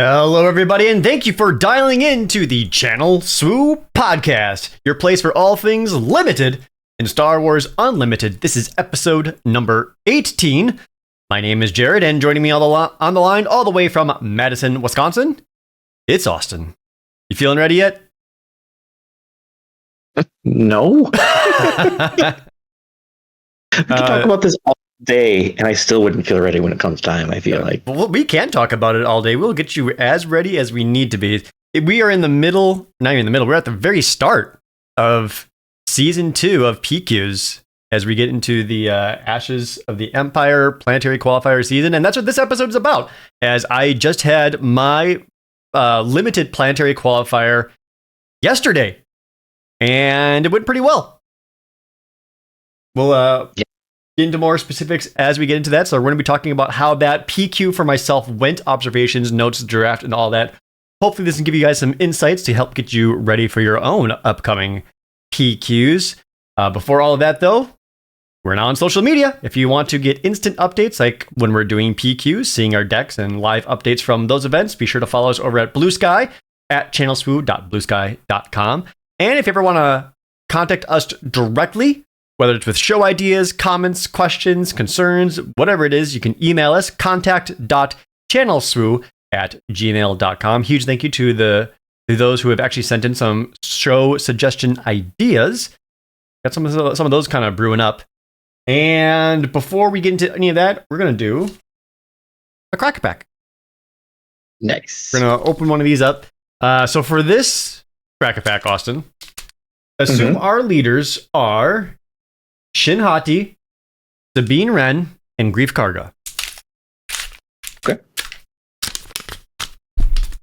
Hello, everybody, and thank you for dialing in to the Channel SWU podcast, your place for all things limited in Star Wars Unlimited. This is episode number 18. My name is Jared, and joining me on the line all the way from Madison, Wisconsin, it's Austin. You feeling ready yet? No. We could talk about this all day, and I still wouldn't feel ready when it comes time, I feel like. Well, we can talk about it all day. We'll get you as ready as we need to be. We are in the middle, not even in the middle, we're at the very start of Season 2 of PQs as we get into the Ashes of the Empire Planetary Qualifier season, and that's what this episode is about, as I just had my limited Planetary Qualifier yesterday, and it went pretty well. We'll get into more specifics as we get into that. So we're going to be talking about how that PQ for myself went, observations, notes, draft, and all that. Hopefully this can give you guys some insights to help get you ready for your own upcoming PQs. Before all of that, though, we're now on social media. If you want to get instant updates, like when we're doing PQs, seeing our decks and live updates from those events, be sure to follow us over at Blue Sky at channelswoo.bluesky.com. And if you ever want to contact us directly, whether it's with show ideas, comments, questions, concerns, whatever it is, you can email us, contact.channelswoo@gmail.com. Huge thank you to those who have actually sent in some show suggestion ideas. Got some of those kind of brewing up. And before we get into any of that, we're going to do a Cracker Pack. Nice. We're going to open one of these up. So for this Cracker Pack, Austin, assume our leaders are Shin Hati, Sabine Wren, and Greef Karga. Okay.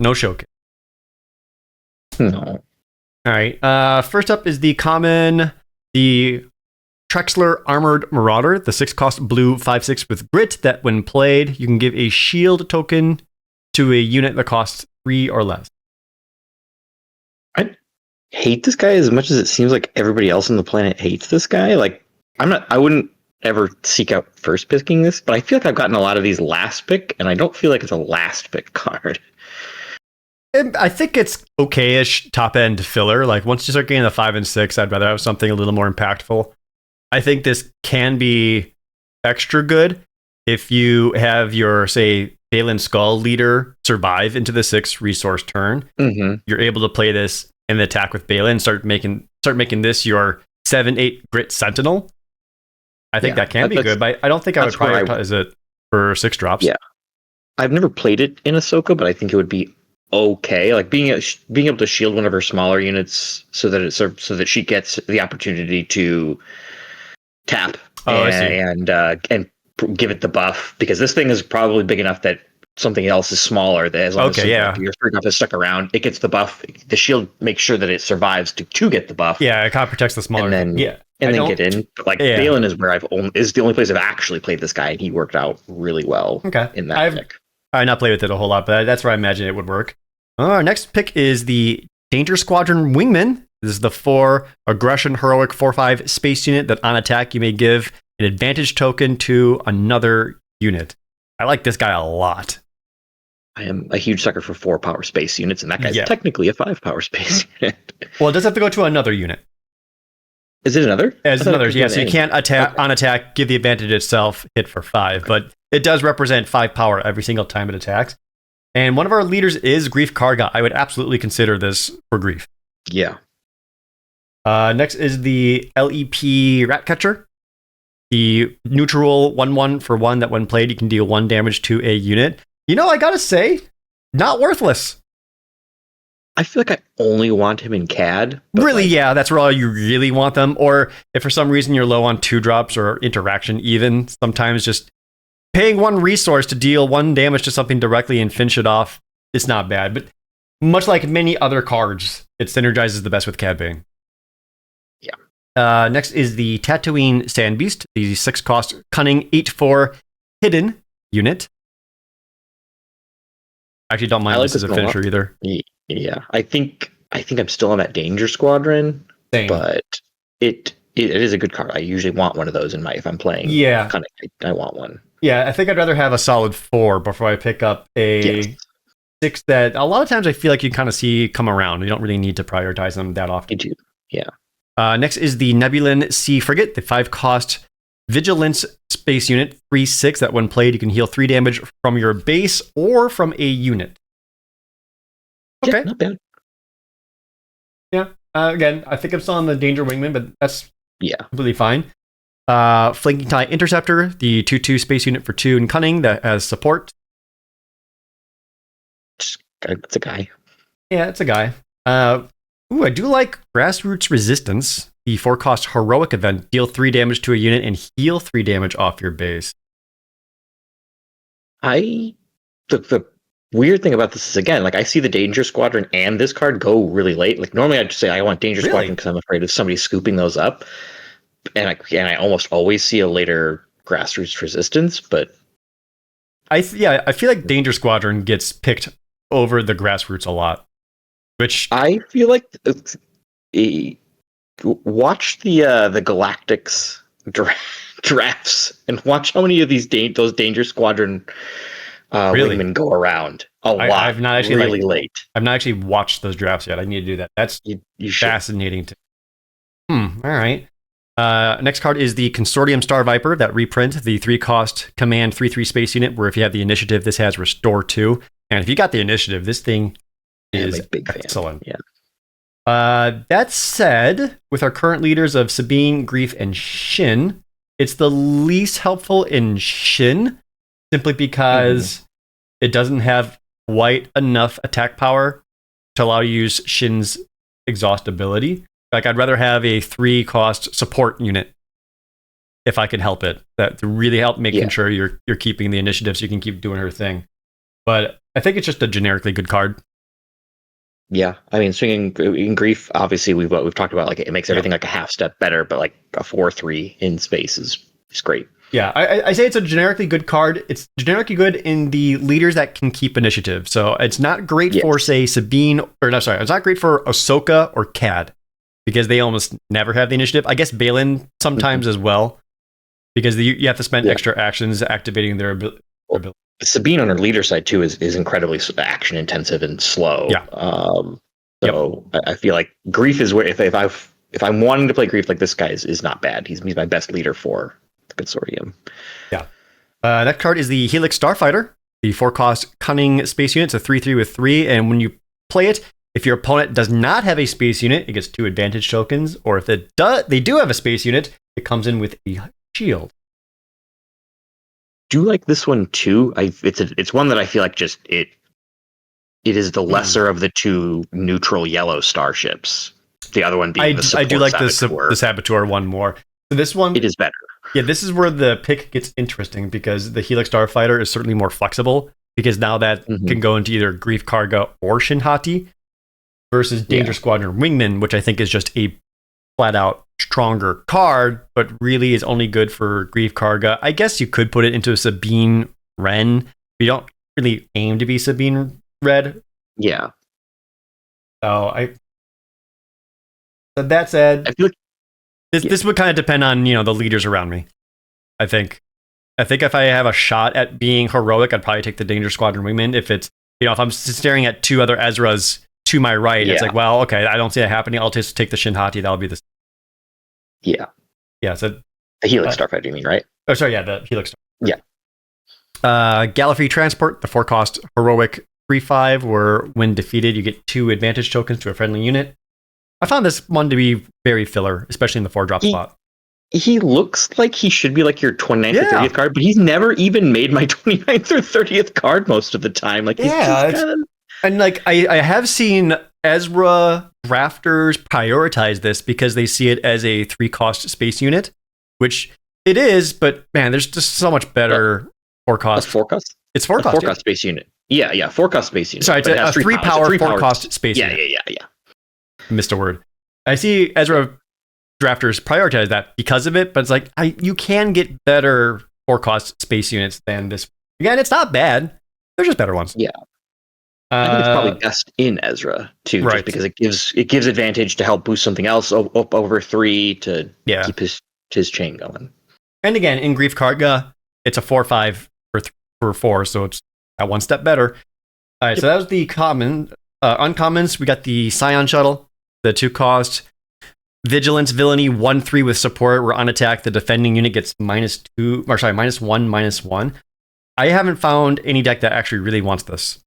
No showcase. No. All right. First up is the common, the Trexler Armored Marauder, the 6-cost blue 5/6 with grit that when played, you can give a shield token to a unit that costs 3 or less. I hate this guy as much as it seems like everybody else on the planet hates this guy. Like, I wouldn't ever seek out first picking this, but I feel like I've gotten a lot of these last pick, and I don't feel like it's a last pick card. I think it's okay-ish top-end filler. Like, once you start getting the 5 and 6, I'd rather have something a little more impactful. I think this can be extra good if you have your, say, Balin Skull leader survive into the 6 resource turn. Mm-hmm. You're able to play this in the attack with Balin, start making this your 7/8 grit sentinel. I think that can be good, but I don't think I would prioritize it for 6 drops. Yeah, I've never played it in Ahsoka, but I think it would be okay. Like being able to shield one of her smaller units so that she gets the opportunity to tap and give it the buff, because this thing is probably big enough that something else is smaller. That as long as your third buff is stuck around, it gets the buff. The shield makes sure that it survives to get the buff. Yeah, it kind of protects the smaller. And then get in. But like Balin is where is the only place I've actually played this guy, and he worked out really well. In that pick. I've not played with it a whole lot, but that's where I imagine it would work. Our next pick is the Danger Squadron Wingman. This is the 4 aggression heroic 4/5 space unit that on attack you may give an advantage token to another unit. I like this guy a lot. I am a huge sucker for 4 power space units, and that guy's technically a 5 power space unit. Well, it does have to go to another unit. Is it another? As another, yeah. So you can't on attack, give the advantage itself, hit for 5, but it does represent 5 power every single time it attacks. And one of our leaders is Greef Karga. I would absolutely consider this for Greef. Yeah. Next is the LEP Ratcatcher. The neutral 1/1 for 1 that when played, you can deal 1 damage to a unit. You know, I gotta say, not worthless. I feel like I only want him in CAD. Really, yeah, that's where all you really want them. Or if for some reason you're low on 2 drops or interaction even, sometimes just paying 1 resource to deal 1 damage to something directly and finish it off is not bad. But much like many other cards, it synergizes the best with Cad Bane. Yeah. Next is the Tatooine Sand Beast, the 6-cost cunning 8/4 hidden unit. I actually don't mind this as a finisher either. Yeah, I think I'm still on that Danger Squadron. Same. But it is a good card. I usually want one of those if I'm playing. Yeah, I want one. Yeah, I think I'd rather have a solid 4 before I pick up a 6 that a lot of times I feel like you kind of see come around. You don't really need to prioritize them that often. You do. Yeah. Next is the Nebulin Sea Frigate, the 5-cost Vigilance Space Unit, 3/6. That when played, you can heal 3 damage from your base or from a unit. Okay. Yeah, not bad. Yeah. Again, I think I'm still on the Danger Wingman, but that's Yeah. completely fine. Flanking TIE Interceptor, the 2/2 space unit for 2 and Cunning that has support. It's a guy. Yeah, it's a guy. I do like Grassroots Resistance, the 4-cost heroic event. Deal 3 damage to a unit and heal 3 damage off your base. The weird thing about this is, again, like I see the Danger Squadron and this card go really late. Like normally I'd just say I want Danger Squadron because I'm afraid of somebody scooping those up. And I almost always see a later Grassroots Resistance, but I feel like Danger Squadron gets picked over the Grassroots a lot. Which I feel like watch the Galactics drafts and watch how many of those Danger Squadron wingmen go around. A lot. I've not actually really late. I've not actually watched those drafts yet. I need to do that. That's you should. fascinating. All right. Next card is the Consortium Star Viper, that reprint, the 3-cost command 3/3 space unit, where if you have the initiative, this has Restore 2. And if you got the initiative, this thing is big excellent. Fan. Yeah. That said, with our current leaders of Sabine, Grief, and Shin, it's the least helpful in Shin, simply because it doesn't have quite enough attack power to allow you to use Shin's exhaust ability. Like, I'd rather have a 3-cost support unit if I could help it. That to really help making sure you're keeping the initiative so you can keep doing her thing. But I think it's just a generically good card. Yeah, I mean, swinging in Grief, obviously we've talked about, like, it makes everything like a half step better, but like a 4/3 in space is great. Yeah, I say it's a generically good card. It's generically good in the leaders that can keep initiative. So it's not great for, say, Sabine, or no, sorry, it's not great for Ahsoka or Cad, because they almost never have the initiative. I guess Balin sometimes as well, because you have to spend extra actions activating their ability. Sabine on her leader side too is incredibly action intensive and slow. Yeah. So I feel like Grief is where if I'm wanting to play Grief, like, this guy is not bad. He's my best leader for the Consortium. Yeah. That card is the Helix Starfighter, the 4-cost Cunning space unit. It's a 3/3 with 3, and when you play it, if your opponent does not have a space unit, it gets 2 advantage tokens, or if they do have a space unit, it comes in with a shield. Do like this one too. It's one that I feel like just it is the lesser of the 2 neutral yellow starships. The other one being I do like the Saboteur one more. So this one, it is better. Yeah, this is where the pick gets interesting, because the Helix Starfighter is certainly more flexible, because now that can go into either Grief Karga or Shinhati, versus Danger Squadron Wingman, which I think is just a flat out stronger card, but really is only good for Grief Karga. I guess you could put it into a Sabine Ren. You don't really aim to be Sabine Red. Yeah. So that said, I feel like this would kind of depend on, the leaders around me. I think if I have a shot at being heroic, I'd probably take the Danger Squadron Wingman. If it's, if I'm staring at 2 other Ezras to my right, it's like, well, okay, I don't see that happening. I'll just take the Shinhati. That'll be the... Yeah, so... The Helix Starfighter, you mean, right? Oh, sorry, yeah, the Helix Starfighter. Yeah. Gallifrey Transport, the 4-cost heroic 3/5, where when defeated, you get 2 advantage tokens to a friendly unit. I found this one to be very filler, especially in the 4-drop spot. He looks like he should be like your 29th or 30th card, but he's never even made my 29th or 30th card most of the time. Like, he's just kind of... And like, I have seen Ezra drafters prioritize this because they see it as a 3-cost space unit, which it is, but man, there's just so much better 4-cost. 4-cost? It's 4-cost. 4-cost space unit. Yeah, 4-cost space unit. Sorry, it's a 3-power 4-cost space unit. Yeah. Missed a word. I see Ezra drafters prioritize that because of it, but it's like, you can get better 4-cost space units than this. Again, it's not bad. They're just better ones. Yeah. I think it's probably best in Ezra too, just because it gives advantage to help boost something else up over 3 to keep his chain going. And again, in Grief Karga, it's a 4/5 for 4, so it's at 1 step better. All right, so that was the common. Uncommons, we got the Scion Shuttle, the 2 cost. Vigilance, Villainy, 1/3 with support. We're on attack. The defending unit gets -2, or sorry, -1, -1. I haven't found any deck that actually really wants this.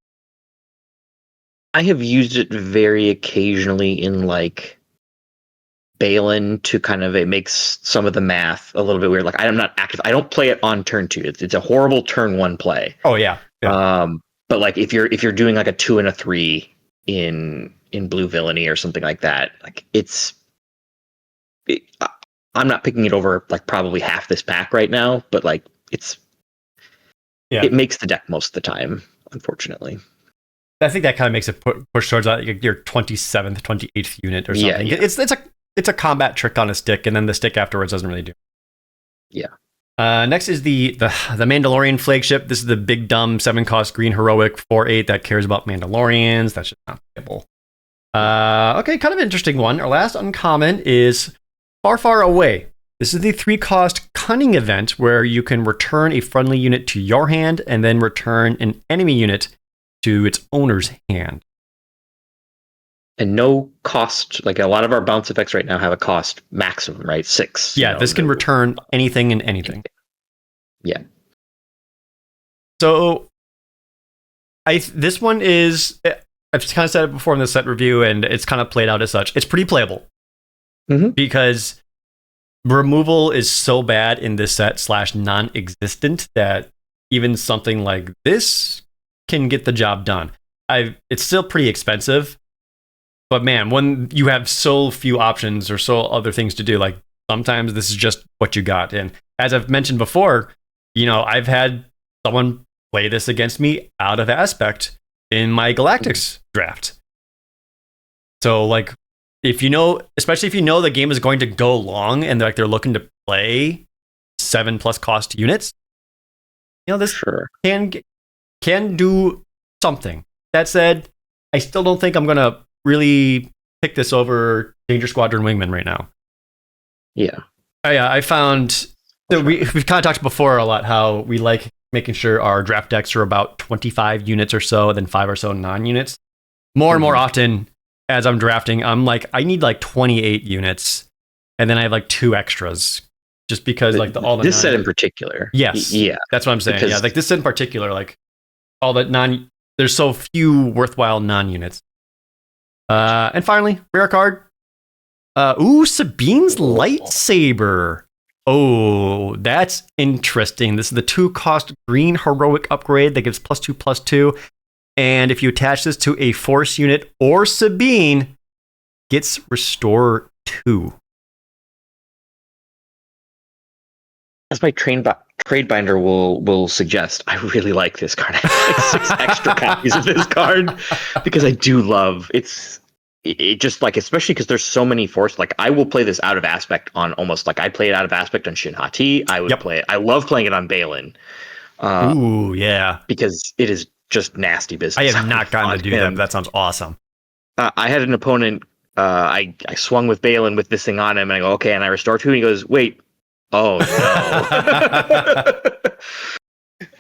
I have used it very occasionally in like Balin to kind of, it makes some of the math a little bit weird. Like I'm not active. I don't play it on turn 2. It's a horrible turn 1 play. Oh yeah. But like if you're doing like a 2 and a 3 in Blue Villainy or something like that, like I'm not picking it over like probably half this pack right now, but like it makes the deck most of the time, unfortunately. I think that kind of makes it push towards your 27th, 28th unit or something. Yeah. It's a combat trick on a stick, and then the stick afterwards doesn't really do. Yeah. Next is the Mandalorian flagship. This is the big dumb 7 cost green heroic 4/8 that cares about Mandalorians. That's just not playable. Okay, kind of interesting one. Our last uncommon is Far Far Away. This is the 3 cost cunning event where you can return a friendly unit to your hand and then return an enemy unit to its owner's hand. And no cost, like a lot of our bounce effects right now have a cost maximum, right? 6. Yeah, this can return anything and anything. Yeah. So this one is, I've kind of said it before in the set review, and it's kind of played out as such. It's pretty playable. Because removal is so bad in this set / non-existent that even something like this can get the job done. It's still pretty expensive. But man, when you have so few options or so other things to do, like sometimes this is just what you got. And as I've mentioned before, I've had someone play this against me out of aspect in my Galactics draft. So like, especially if the game is going to go long and they're looking to play 7+ cost units, this can do something. That said, I still don't think I'm going to really pick this over Danger Squadron Wingman right now. Yeah. I found that we've kind of talked before a lot how we like making sure our draft decks are about 25 units or so, then 5 or so non-units. More and more often as I'm drafting, I'm like, I need like 28 units, and then I have like 2 extras just because like all the this set in particular. Yes. Yeah. That's what I'm saying. Yeah, like this set in particular, like all the there's so few worthwhile non-units. And finally, rare card. Sabine's lightsaber. Oh, that's interesting. This is the 2 cost green heroic upgrade that gives +2/+2. And if you attach this to a force unit or Sabine, gets restore 2. As my trade binder will suggest, I really like this card. I have like 6 extra copies of this card because I do love it just like, especially because there's so many force. Like I will play this out of aspect on almost like I play it out of aspect on Shin Hati. I would play it. I love playing it on Balin. Ooh, yeah. Because it is just nasty business. I have not gotten to do that. But that sounds awesome. I had an opponent. I swung with Balin with this thing on him, and I go, okay, and I restore 2, and he goes, wait. Oh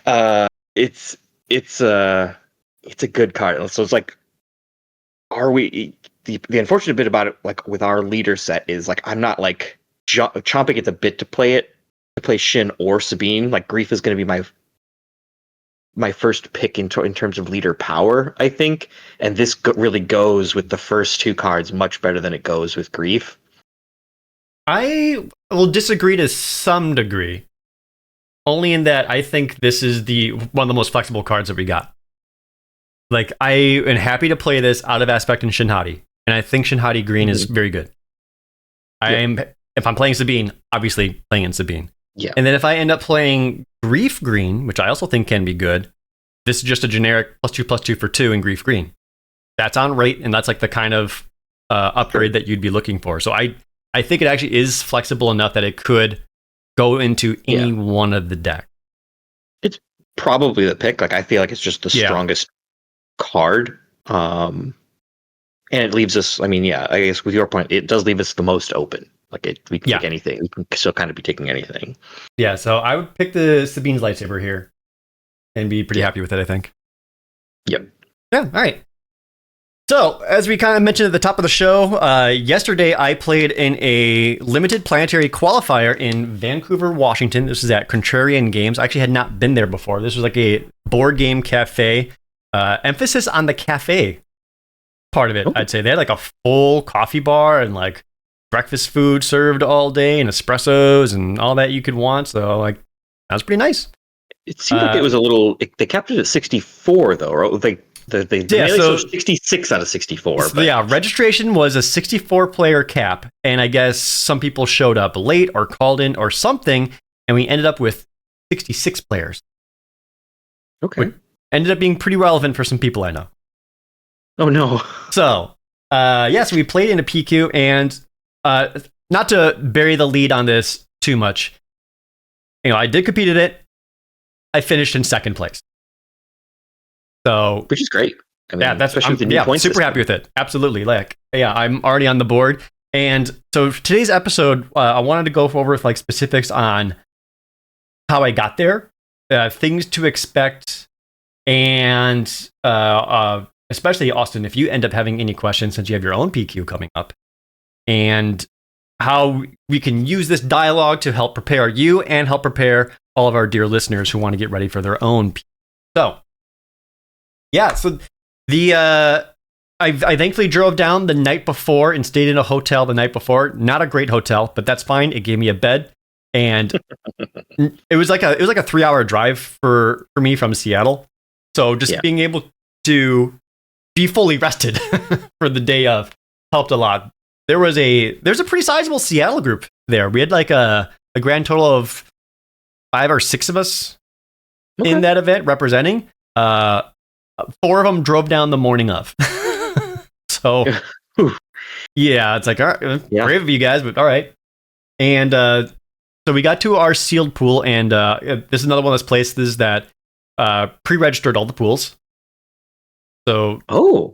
no. It's a good card. So it's like, are we the unfortunate bit about it, like with our leader set, is like I'm not like chomping at the bit to play Shin or Sabine. Like Grief is going to be my first pick in terms of leader power, I think, and this really goes with the first 2 cards much better than it goes with Grief. I will disagree to some degree, only in that I think this is one of the most flexible cards that we got. Like, I am happy to play this out of aspect in Shin Hati, and I think Shin Hati green is very good. If I'm playing Sabine, obviously playing in Sabine. Yeah. And then if I end up playing Grief green, which I also think can be good, this is just a generic +2/+2 for 2 in Grief green. That's on rate, and that's like the kind of upgrade that you'd be looking for. So I think it actually is flexible enough that it could go into any one of the decks. It's probably the pick. Like I feel like it's just the strongest card. And it leaves us, I guess with your point, it does leave us the most open. Like we can pick anything. We can still kind of be taking anything. Yeah, so I would pick the Sabine's lightsaber here and be pretty happy with it, I think. Yep. Yeah, all right. So, as we kind of mentioned at the top of the show, yesterday I played in a limited planetary qualifier in Vancouver, Washington. This is at Contrarian Games. I actually had not been there before. This was like a board game cafe, emphasis on the cafe part of it, I'd say. They had like a full coffee bar and like breakfast food served all day and espressos and all that you could want. So, like, that was pretty nice. It seemed like it was a little. They kept it at 64, though, right? So 66 out of 64. So yeah, registration was a 64-player cap, and I guess some people showed up late or called in or something, and we ended up with 66 players. Okay. Which ended up being pretty relevant for some people I know. Oh, no. So, so we played in a PQ, and not to bury the lead on this too much, I did compete in it. I finished in second place. So, which is great. I mean, I'm super happy with it. Absolutely. I'm already on the board. And so for today's episode, I wanted to go over with like specifics on how I got there, things to expect, and especially Austin, if you end up having any questions since you have your own PQ coming up, and how we can use this dialogue to help prepare you and help prepare all of our dear listeners who want to get ready for their own PQ. So, yeah, so I thankfully drove down the night before and stayed in a hotel the night before. Not a great hotel, but that's fine. It gave me a bed, and it was like a 3-hour drive for me from Seattle. So just being able to be fully rested for the day of helped a lot. There's a pretty sizable Seattle group there. We had like a grand total of 5 or 6 of us in that event representing. 4 of them drove down the morning of. So, yeah, it's like, all right, brave of you guys, but all right. And so we got to our sealed pool, and this is another one of those places that pre-registered all the pools. So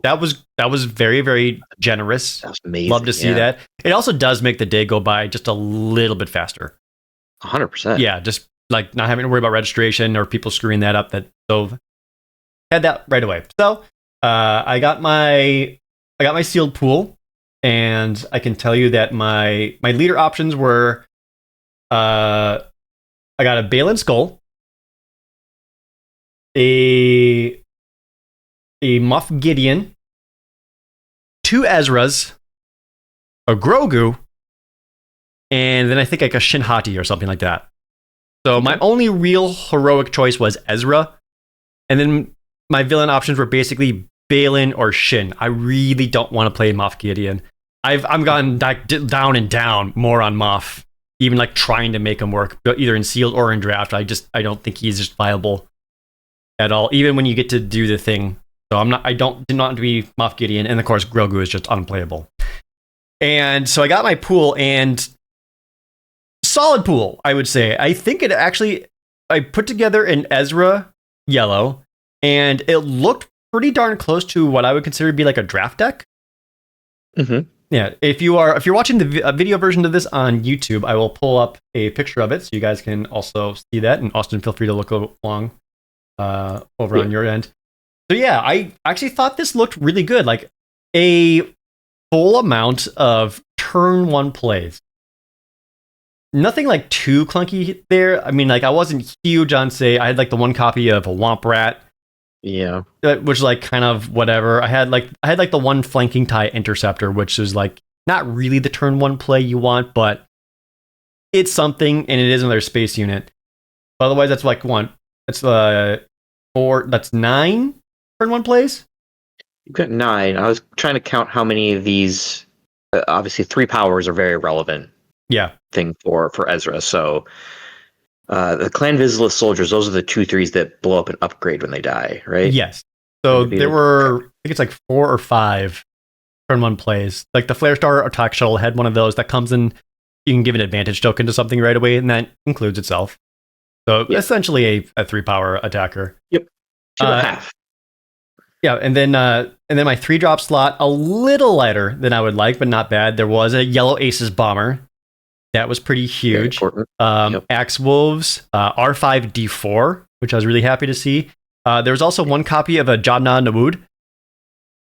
that was very, very generous. That's amazing. Love to see that. It also does make the day go by just a little bit faster. 100%. Yeah, just like not having to worry about registration or people screwing that up. Had that right away. So I got my sealed pool, and I can tell you that my leader options were I got a Balin Skull, a Moff Gideon, 2 Ezras, a Grogu, and then I think like a Shin Hati or something like that. So my only real heroic choice was Ezra, and then my villain options were basically Balin or Shin. I really don't want to play Moff Gideon. I've gone down and down more on Moff, even like trying to make him work, either in sealed or in draft. I don't think he's just viable at all, even when you get to do the thing. So did not want to be Moff Gideon, and of course Grogu is just unplayable. And so I got my pool, and solid pool, I would say. I think I put together an Ezra yellow, and it looked pretty darn close to what I would consider to be like a draft deck. Mm-hmm. Yeah, if you're watching the video version of this on YouTube, I will pull up a picture of it so you guys can also see that. And Austin, feel free to look along over on your end. So yeah, I actually thought this looked really good, like a full amount of turn 1 plays. Nothing like too clunky there. I mean, like I wasn't huge on, say, I had like the 1 copy of a Womp Rat. Yeah. Which like kind of whatever. I had like the 1 flanking tie interceptor, which is like not really the turn 1 play you want, but it's something, and it is another space unit. But otherwise, that's like 1. That's 4. That's 9 turn 1 plays. You've got 9. I was trying to count how many of these. Obviously, 3 powers are very relevant. Yeah. Thing for Ezra. So the Clan Vizsla soldiers, those are the 2/3s that blow up and upgrade when they die, right? Yes. So there were, I think it's like 4 or 5 turn 1 plays. Like the Flare Star attack shuttle had one of those that comes in. You can give an advantage token to something right away, and that includes itself. So essentially a 3-power attacker. Yep. 2.5. Yeah, and then my 3-drop slot, a little lighter than I would like, but not bad. There was a Yellow Aces bomber. That was pretty huge. Axe Wolves, R5D4, which I was really happy to see. There was also 1 copy of a Jabna Nawood,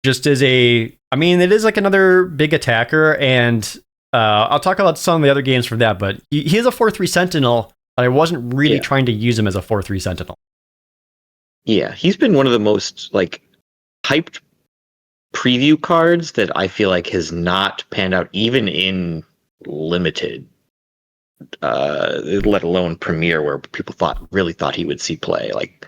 just as it is like another big attacker, and I'll talk about some of the other games for that, but he is a 4-3 Sentinel, but I wasn't really trying to use him as a 4-3 Sentinel. Yeah, he's been one of the most like hyped preview cards that I feel like has not panned out even in limited, let alone Premier, where people really thought he would see play. Like,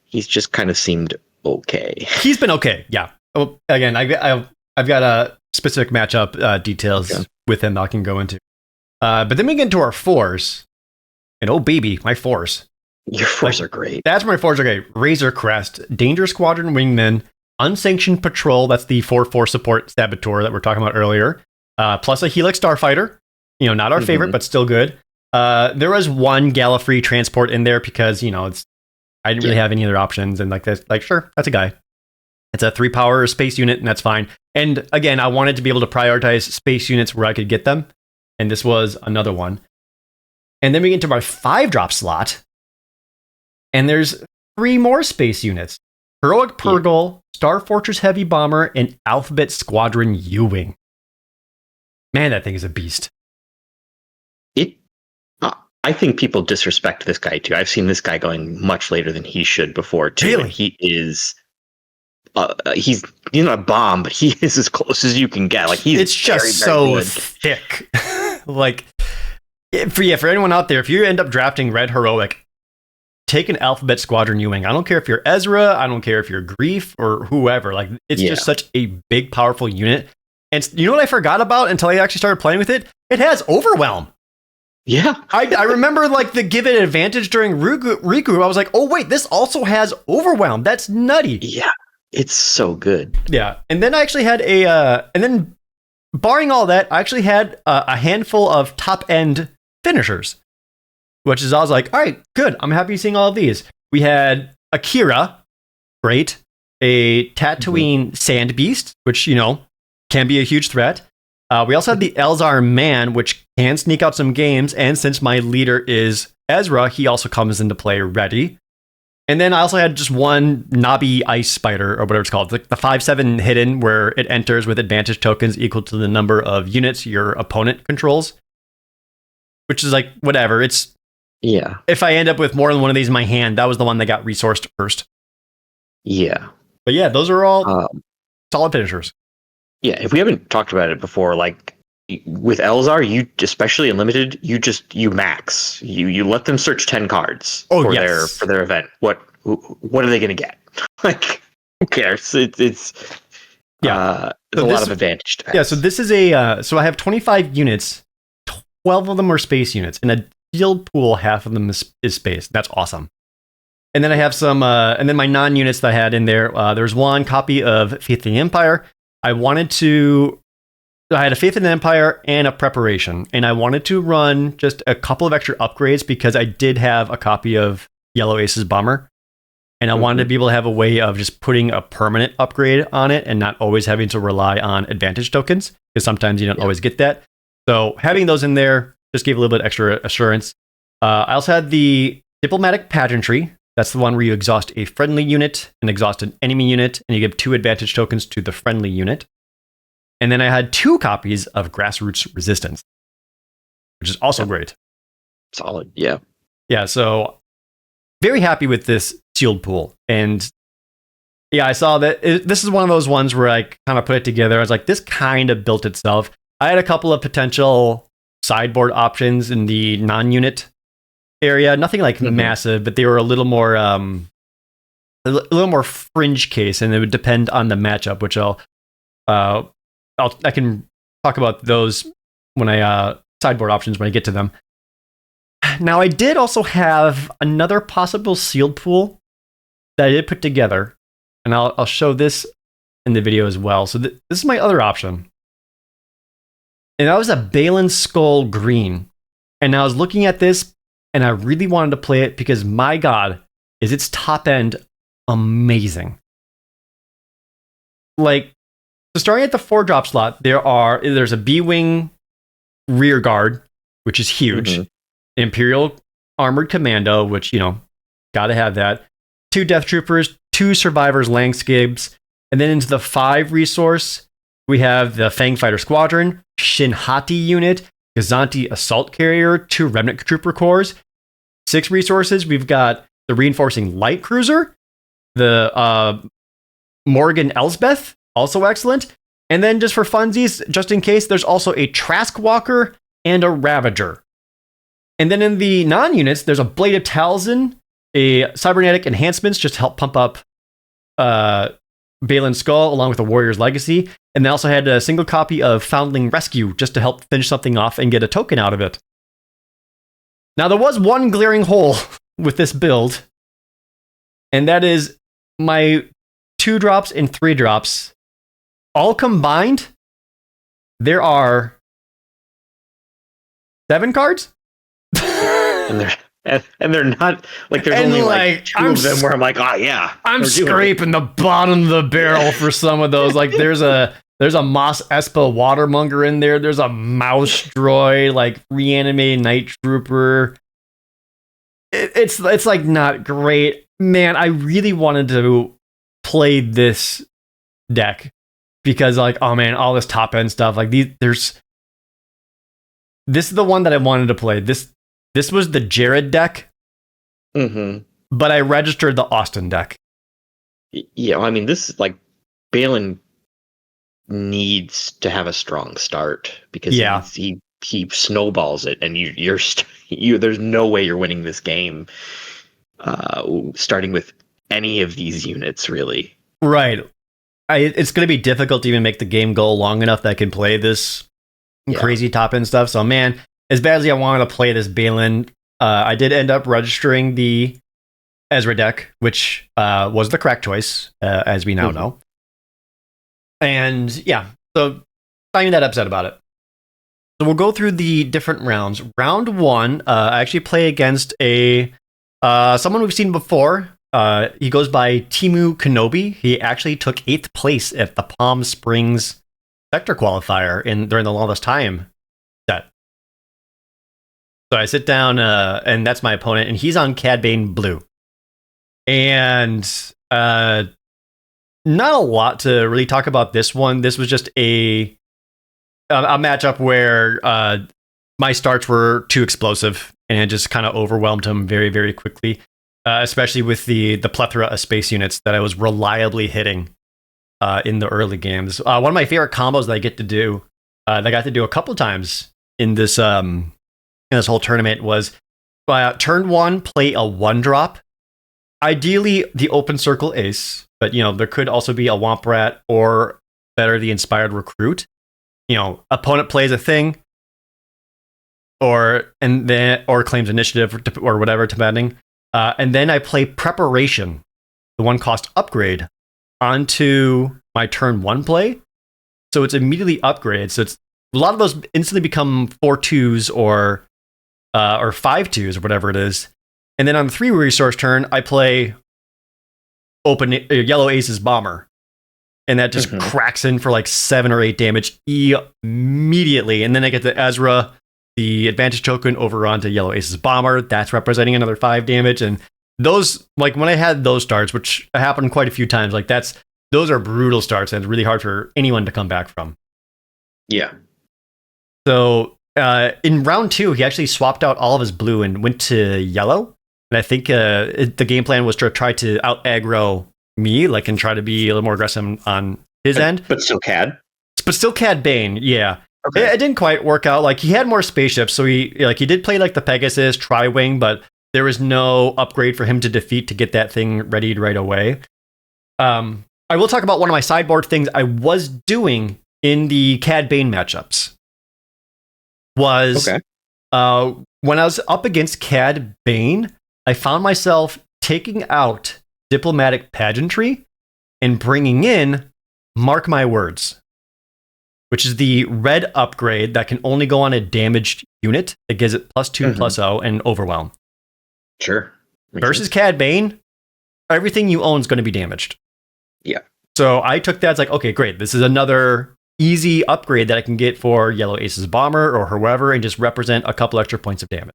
he's just kind of seemed okay. He's been okay, yeah. Well, again, I've got a specific matchup details with him that I can go into. But then we get into our 4s, and oh baby, my 4s. Your 4s are great. That's my 4s are great. Razor Crest, Danger Squadron Wingman, Unsanctioned Patrol, that's the 4-4 support Saboteur that we're talking about earlier, plus a Helix Starfighter, not our favorite, but still good. There was one Gallifrey transport in there because, I didn't really have any other options, and sure, that's a guy. It's a 3-power space unit, and that's fine. And again, I wanted to be able to prioritize space units where I could get them, and this was another one. And then we get into my 5-drop slot, and there's 3 more space units. Heroic Purgle, Star Fortress Heavy Bomber, and Alphabet Squadron U-Wing. Man, that thing is a beast. I think people disrespect this guy, too. I've seen this guy going much later than he should before, too. Really? And he is... he's not a bomb, but he is as close as you can get. Like, it's just so thick. Like, for anyone out there, if you end up drafting Red Heroic, take an Alphabet Squadron U-Wing. I don't care if you're Ezra, I don't care if you're Grief or whoever. Like, it's just such a big, powerful unit. And you know what I forgot about until I actually started playing with it? It has Overwhelm. Yeah. I remember like the give it advantage during Riku. I was like, oh wait, this also has Overwhelm. That's nutty. Yeah. It's so good. Yeah. And then I actually had and then barring all that, I actually had a handful of top end finishers, which is, I was like, all right, good. I'm happy seeing all of these. We had Akira, great. A Tatooine Sand Beast, which, can be a huge threat. We also had the Elzar Man, which can sneak out some games. And since my leader is Ezra, he also comes into play ready. And then I also had just one Nabi Ice Spider, or whatever it's called, the 5/7 hidden, where it enters with advantage tokens equal to the number of units your opponent controls. Which is like, whatever. It's... Yeah. If I end up with more than one of these in my hand, that was the one that got resourced first. Yeah. But yeah, those are all solid finishers. Yeah, if we haven't talked about it before, like with Elzar, you, especially in limited, you max. You let them search 10 cards for their event. What are they going to get? Like, who cares? It's a lot of advantage to pass. Yeah, so this is so I have 25 units. 12 of them are space units. In a sealed pool, half of them is space. That's awesome. And then I have some, and then my non-units that I had in there, there's one copy of Faith in the Empire. I had a Faith in the Empire and a Preparation, and I wanted to run just a couple of extra upgrades because I did have a copy of Yellow Ace's Bomber, and I wanted to be able to have a way of just putting a permanent upgrade on it and not always having to rely on advantage tokens, because sometimes you don't always get that. So having those in there just gave a little bit extra assurance. I also had the Diplomatic Pageantry. That's the one where you exhaust a friendly unit and exhaust an enemy unit, and you give 2 advantage tokens to the friendly unit. And then I had 2 copies of Grassroots Resistance, which is also great. Solid, yeah. Yeah, so very happy with this sealed pool. And yeah, I saw that this is one of those ones where I kind of put it together. I was like, this kind of built itself. I had a couple of potential sideboard options in the non-unit area, nothing like massive, but they were a little more fringe case, and it would depend on the matchup, which I can talk about those when I sideboard options when I get to them. Now, I did also have another possible sealed pool that I did put together, and I'll show this in the video as well. So this is my other option, and that was a Balin Skull Green. And I was looking at this, and I really wanted to play it because, my God, is its top end amazing. Like, so starting at the 4-drop slot, there's a B-Wing rear guard, which is huge. Imperial Armored Commando, which, gotta have that. 2 Death Troopers, 2 Survivors Langskibs, And then into the 5 resource, we have the Fangfighter Squadron, Shinhati Unit, Gazanti Assault Carrier, 2 Remnant Trooper Corps. 6 resources, we've got the Reinforcing Light Cruiser, the Morgan Elsbeth, also excellent. And then just for funsies, just in case, there's also a Trask Walker and a Ravager. And then in the non-units, there's a Blade of Talzin, a Cybernetic Enhancements just to help pump up Balin's Skull along with a Warrior's Legacy. And they also had a single copy of Foundling Rescue just to help finish something off and get a token out of it. Now, there was one glaring hole with this build, and that is my 2 drops and 3 drops. All combined, there are 7 cards. And they're not like there's only like 2 of them where I'm like, oh yeah. I'm scraping the bottom of the barrel for some of those. Like there's a Mos Espa Watermonger in there. There's a Mouse Droid, like Reanimated Night Trooper. It's like not great. Man, I really wanted to play this deck because like, oh man, all this top end stuff. Like this is the one that I wanted to play. This was the Jared deck, but I registered the Austin deck. Yeah, I mean, this is like Balin needs to have a strong start because he snowballs it, and there's no way you're winning this game starting with any of these units, really. Right. It's going to be difficult to even make the game go long enough that I can play this crazy top end stuff. So, man, as bad as I wanted to play this Balin, I did end up registering the Ezra deck, which was the correct choice, as we now know. And yeah, so not even that upset about it. So we'll go through the different rounds. Round 1, I actually play against someone we've seen before. He goes by Timu Kenobi. He actually took 8th place at the Palm Springs Sector Qualifier during the Lawless Time set. So I sit down, and that's my opponent, and he's on Cad Bane Blue. And not a lot to really talk about this one. This was just a matchup where my starts were too explosive, and it just kind of overwhelmed him very, very quickly. Especially with the plethora of space units that I was reliably hitting in the early games. One of my favorite combos that I get to do, that I got to do a couple times in this whole tournament was turn 1, play a 1-drop. Ideally, the Open Circle Ace, but there could also be a Womp Rat or better, the Inspired Recruit. Opponent plays a thing, or claims initiative or whatever, depending. And then I play Preparation, the 1-cost upgrade, onto my turn 1 play. So it's immediately upgraded. So it's a lot of those instantly become 4/2s or 5/2s or whatever it is. And then on the 3 resource turn, I play Yellow Ace's Bomber. And that just cracks in for like 7 or 8 damage immediately. And then I get the Ezra, the advantage token, over onto Yellow Ace's Bomber. That's representing another 5 damage. And those, like when I had those starts, which happened quite a few times, like those are brutal starts, and it's really hard for anyone to come back from. Yeah. So in round 2, he actually swapped out all of his blue and went to yellow. And I think the game plan was to try to out aggro me, like, and try to be a little more aggressive on his end. But still Cad? But still Cad Bane, yeah. Okay. It didn't quite work out. Like, he had more spaceships, so he did play like the Pegasus Tri-Wing, but there was no upgrade for him to defeat to get that thing readied right away. I will talk about one of my sideboard things I was doing in the Cad Bane matchups. Was when I was up against Cad Bane, I found myself taking out Diplomatic Pageantry and bringing in Mark My Words, which is the red upgrade that can only go on a damaged unit that gives it +2/+0 and Overwhelm. Sure. Versus Cad Bane, everything you own is going to be damaged. Yeah. So I took that as like, okay, great. This is another easy upgrade that I can get for Yellow Ace's Bomber or whoever, and just represent a couple extra points of damage.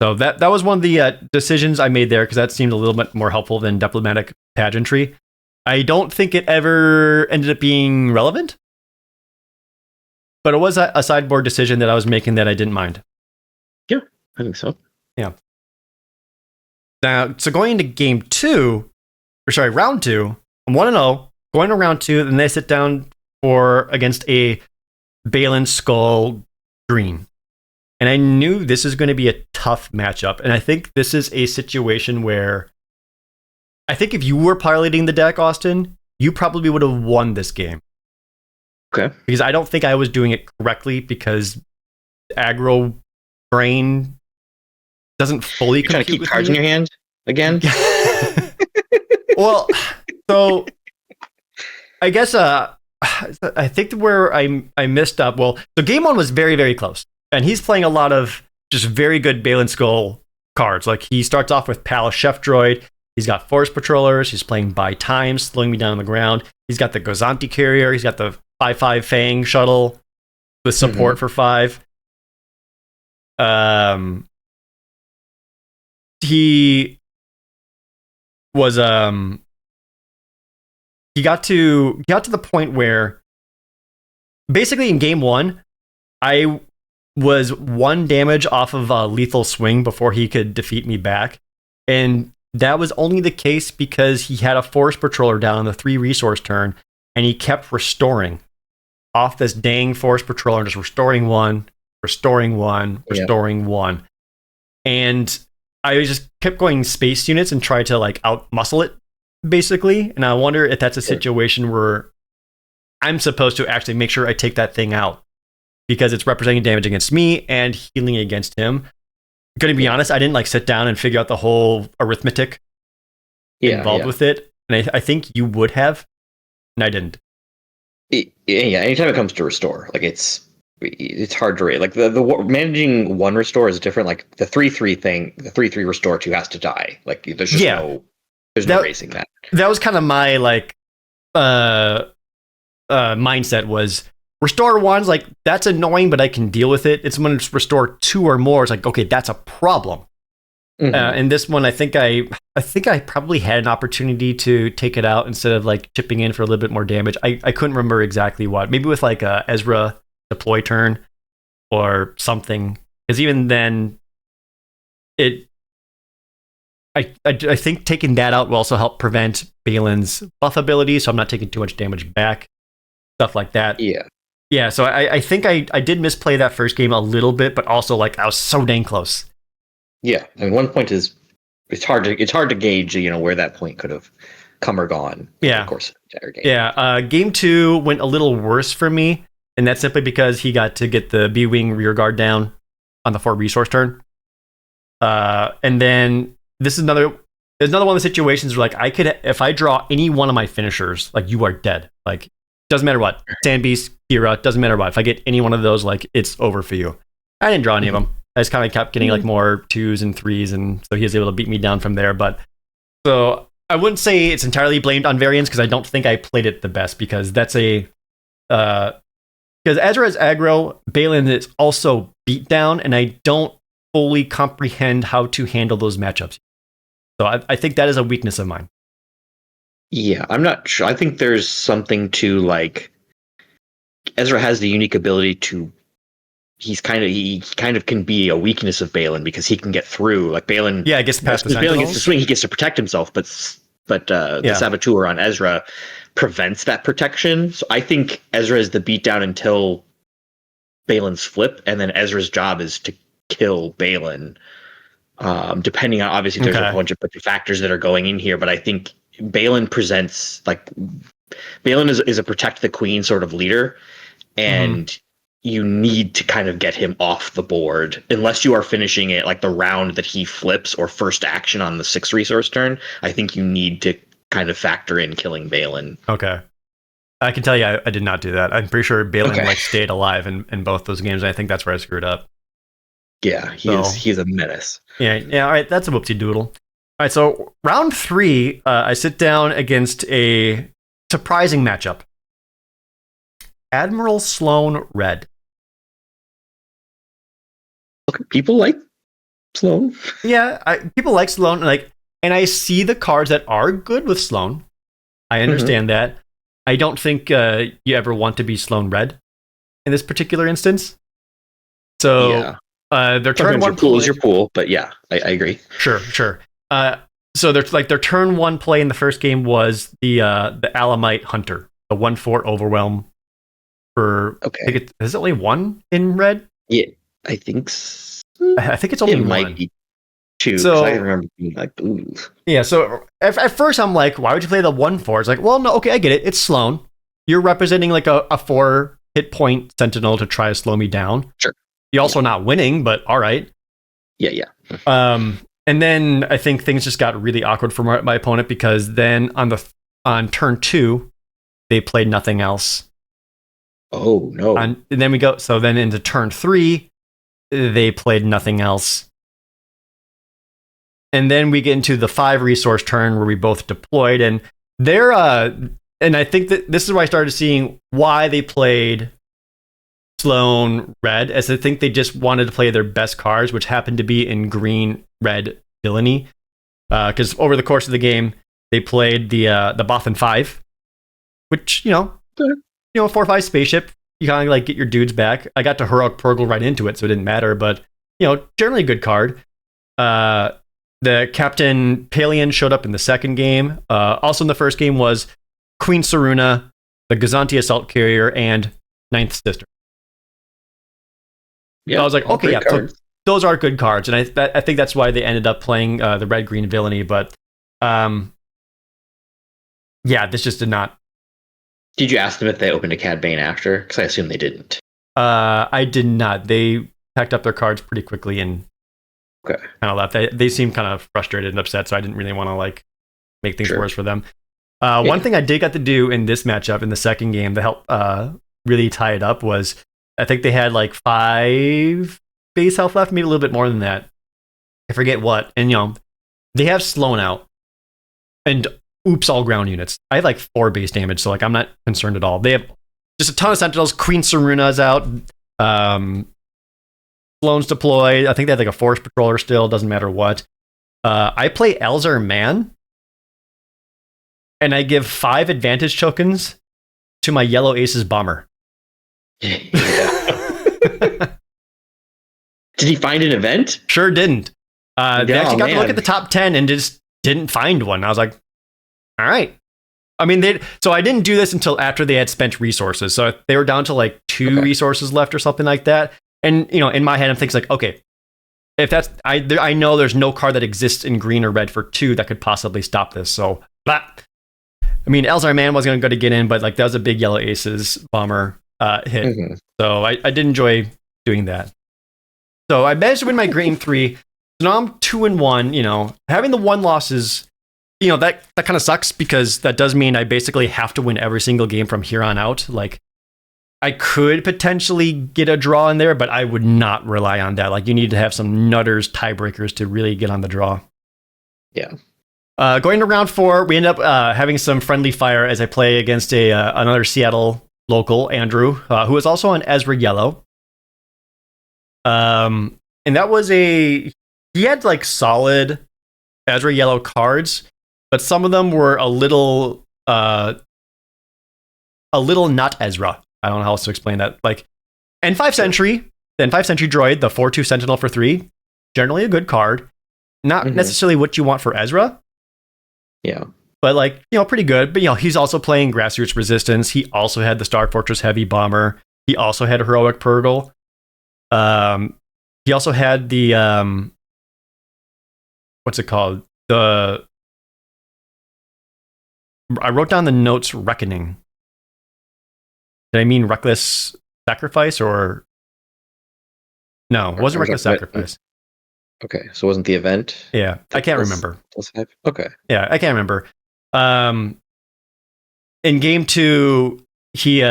So that was one of the decisions I made there because that seemed a little bit more helpful than diplomatic pageantry. I don't think it ever ended up being relevant, but it was a sideboard decision that I was making that I didn't mind. Yeah, I think so. Yeah. Now, so going into round 2, I'm 1-0, going to round 2, and they sit down against a Balin Skull green. And I knew this is going to be a tough matchup. And I think this is a situation where I think if you were piloting the deck, Austin, you probably would have won this game. Okay. Because I don't think I was doing it correctly because aggro brain doesn't fully You're trying to keep cards in your hand again? Well, so I guess I think where I messed up. Well, so game 1 was very, very close. And he's playing a lot of just very good Balin Skull cards. Like he starts off with Palace Chef Droid. He's got Forest Patrollers. He's playing Buy Time, slowing me down on the ground. He's got the Gozanti Carrier. He's got the 5/5 Fang Shuttle with support for 5. He was he got to the point where basically in game 1, I was 1 damage off of a lethal swing before he could defeat me back. And that was only the case because he had a Forest Patroller down on the 3 resource turn, and he kept restoring off this dang Forest Patroller, and just restoring 1, restoring 1, restoring 1. And I just kept going space units and tried to like out muscle it, basically. And I wonder if that's a situation where I'm supposed to actually make sure I take that thing out because it's representing damage against me and healing against him. Gonna be honest, I didn't like sit down and figure out the whole arithmetic involved with it. And I think you would have, and I didn't. Yeah, anytime it comes to restore, like it's hard to rate. Like the managing 1 restore is different. Like the 3/3 thing, the 3/3 restore 2 has to die. Like there's just no racing that. That was kind of my like mindset was restore 1's like that's annoying, but I can deal with it. It's when it's restore 2 or more. It's like okay, that's a problem. And this one, I think I probably had an opportunity to take it out instead of like chipping in for a little bit more damage. I couldn't remember exactly what. Maybe with like a Ezra deploy turn or something. Because even then, I think taking that out will also help prevent Balin's buff ability, so I'm not taking too much damage back. Stuff like that. Yeah. So I think I did misplay that first game a little bit, but also like I was so dang close. Yeah, I mean, 1 point is it's hard to gauge, where that point could have come or gone. Yeah, of course, the entire game. Yeah, game 2 went a little worse for me, and that's simply because he got to get the B-wing rear guard down on the 4 resource turn. And then this is another one of the situations where like I could, if I draw any one of my finishers, like you are dead. Like doesn't matter what, Sand Beast, Kira, doesn't matter what. If I get any one of those, like it's over for you. I didn't draw any of them. I just kind of kept getting like more 2s and 3s, and so he was able to beat me down from there. But so I wouldn't say it's entirely blamed on variance because I don't think I played it the best because that's because Ezra is aggro, Balin is also beat down, and I don't fully comprehend how to handle those matchups. So I think that is a weakness of mine. Yeah, I'm not sure. I think there's something to like Ezra has the unique ability to. He kind of can be a weakness of Balin because he can get through. Like Balin, I guess past the Balin gets to swing, he gets to protect himself, but the Saboteur on Ezra prevents that protection. So I think Ezra is the beatdown until Balin's flip, and then Ezra's job is to kill Balin. Depending on obviously there's a bunch of factors that are going in here, but I think Balin presents like Balin is a protect the queen sort of leader, and you need to kind of get him off the board unless you are finishing it like the round that he flips or first action on the 6 resource turn. I think you need to kind of factor in killing Balin. Okay. I can tell you I did not do that. I'm pretty sure Balin like stayed alive in both those games. I think that's where I screwed up. Yeah, he's a menace. Yeah, all right, that's a whoopsie doodle. All right, so round 3, I sit down against a surprising matchup. Admiral Sloane Red. Look, people like Sloan. Yeah, people like Sloan, and I see the cards that are good with Sloan. I understand that. I don't think you ever want to be Sloan red in this particular instance. So Yeah. their turn one your pool play, is your pool, but yeah, I agree. Sure. So their turn one play in the first game was the Alamite Hunter, the 1/4 overwhelm for. Okay. I think is it only one in red? Yeah, I think. I think it's only it one. might be two. So I remember being like, ooh. Yeah. So at first I'm like, why would you play the 1/4? It's like, well, no, okay, I get it. It's Sloan. You're representing like a 4 hit point sentinel to try to slow me down. Sure. You're also not winning, but all right. Yeah. And then I think things just got really awkward for my opponent because then on turn 2, they played nothing else. Oh no! And then then into turn 3, they played nothing else. And then we get into the 5 resource turn where we both deployed, and and I think that this is where I started seeing why they played Sloan red, as I think they just wanted to play their best cards, which happened to be in green red villainy. Because over the course of the game, they played the Bothan 5, which 4/5 spaceship. You kind of like get your dudes back. I got to Heroic Purgle right into it, so it didn't matter. But generally a good card. The Captain Palian showed up in the second game. Also in the first game was Queen Saruna, the Gazanti Assault Carrier, and Ninth Sister. Yeah, I was like, okay, yeah, so those are good cards, and I think that's why they ended up playing the red green villainy. But this just did not. Did you ask them if they opened a Cad Bane after? Because I assume they didn't. I did not. They packed up their cards pretty quickly and kind of left. They seemed kind of frustrated and upset, so I didn't really want to make things worse for them. One thing I did get to do in this matchup in the second game to help really tie it up was I think they had 5 base health left, maybe a little bit more than that. I forget what. And they have Sloan out. And oops, all ground units. I have 4 base damage, so I'm not concerned at all. They have just a ton of Sentinels. Queen Saruna's out. Sloan's deployed. I think they have a Force Patroller still. Doesn't matter what. I play Elzar Man. And I give 5 advantage tokens to my Yellow Aces Bomber. Did he find an event? Sure didn't. They actually got to look at the top 10 and just didn't find one. I was like, all right. I mean, so I didn't do this until after they had spent resources. So they were down to 2 resources left or something like that. And, in my head, I'm thinking okay, if that's, I know there's no card that exists in green or red for 2 that could possibly stop this. So, I mean, Elzar Man wasn't going to get in, but that was a big Yellow Aces Bomber hit. Mm-hmm. So I did enjoy doing that. So I managed to win my green 3. So now I'm 2-1. Having the 1 loss is, that kind of sucks because that does mean I basically have to win every single game from here on out. I could potentially get a draw in there, but I would not rely on that. You need to have some nutters, tiebreakers to really get on the draw. Yeah. Going to round 4, we end up having some friendly fire as I play against another Seattle local, Andrew, who is also on Ezra Yellow. And that was he had solid Ezra Yellow cards, but some of them were a little not Ezra. I don't know how else to explain that. N5 Sentry, the N5 Sentry droid, the 4/2 Sentinel for 3, generally a good card. Not necessarily what you want for Ezra. Yeah. But pretty good. But he's also playing Grassroots Resistance. He also had the Star Fortress Heavy Bomber. He also had a Heroic Purgle. He also had the what's it called? I wrote down the notes Reckoning. Did I mean Reckless Sacrifice or no, it wasn't Reckless Sacrifice. Okay, so it wasn't the event? Yeah, I can't remember. Okay. Yeah, I can't remember. In game 2, he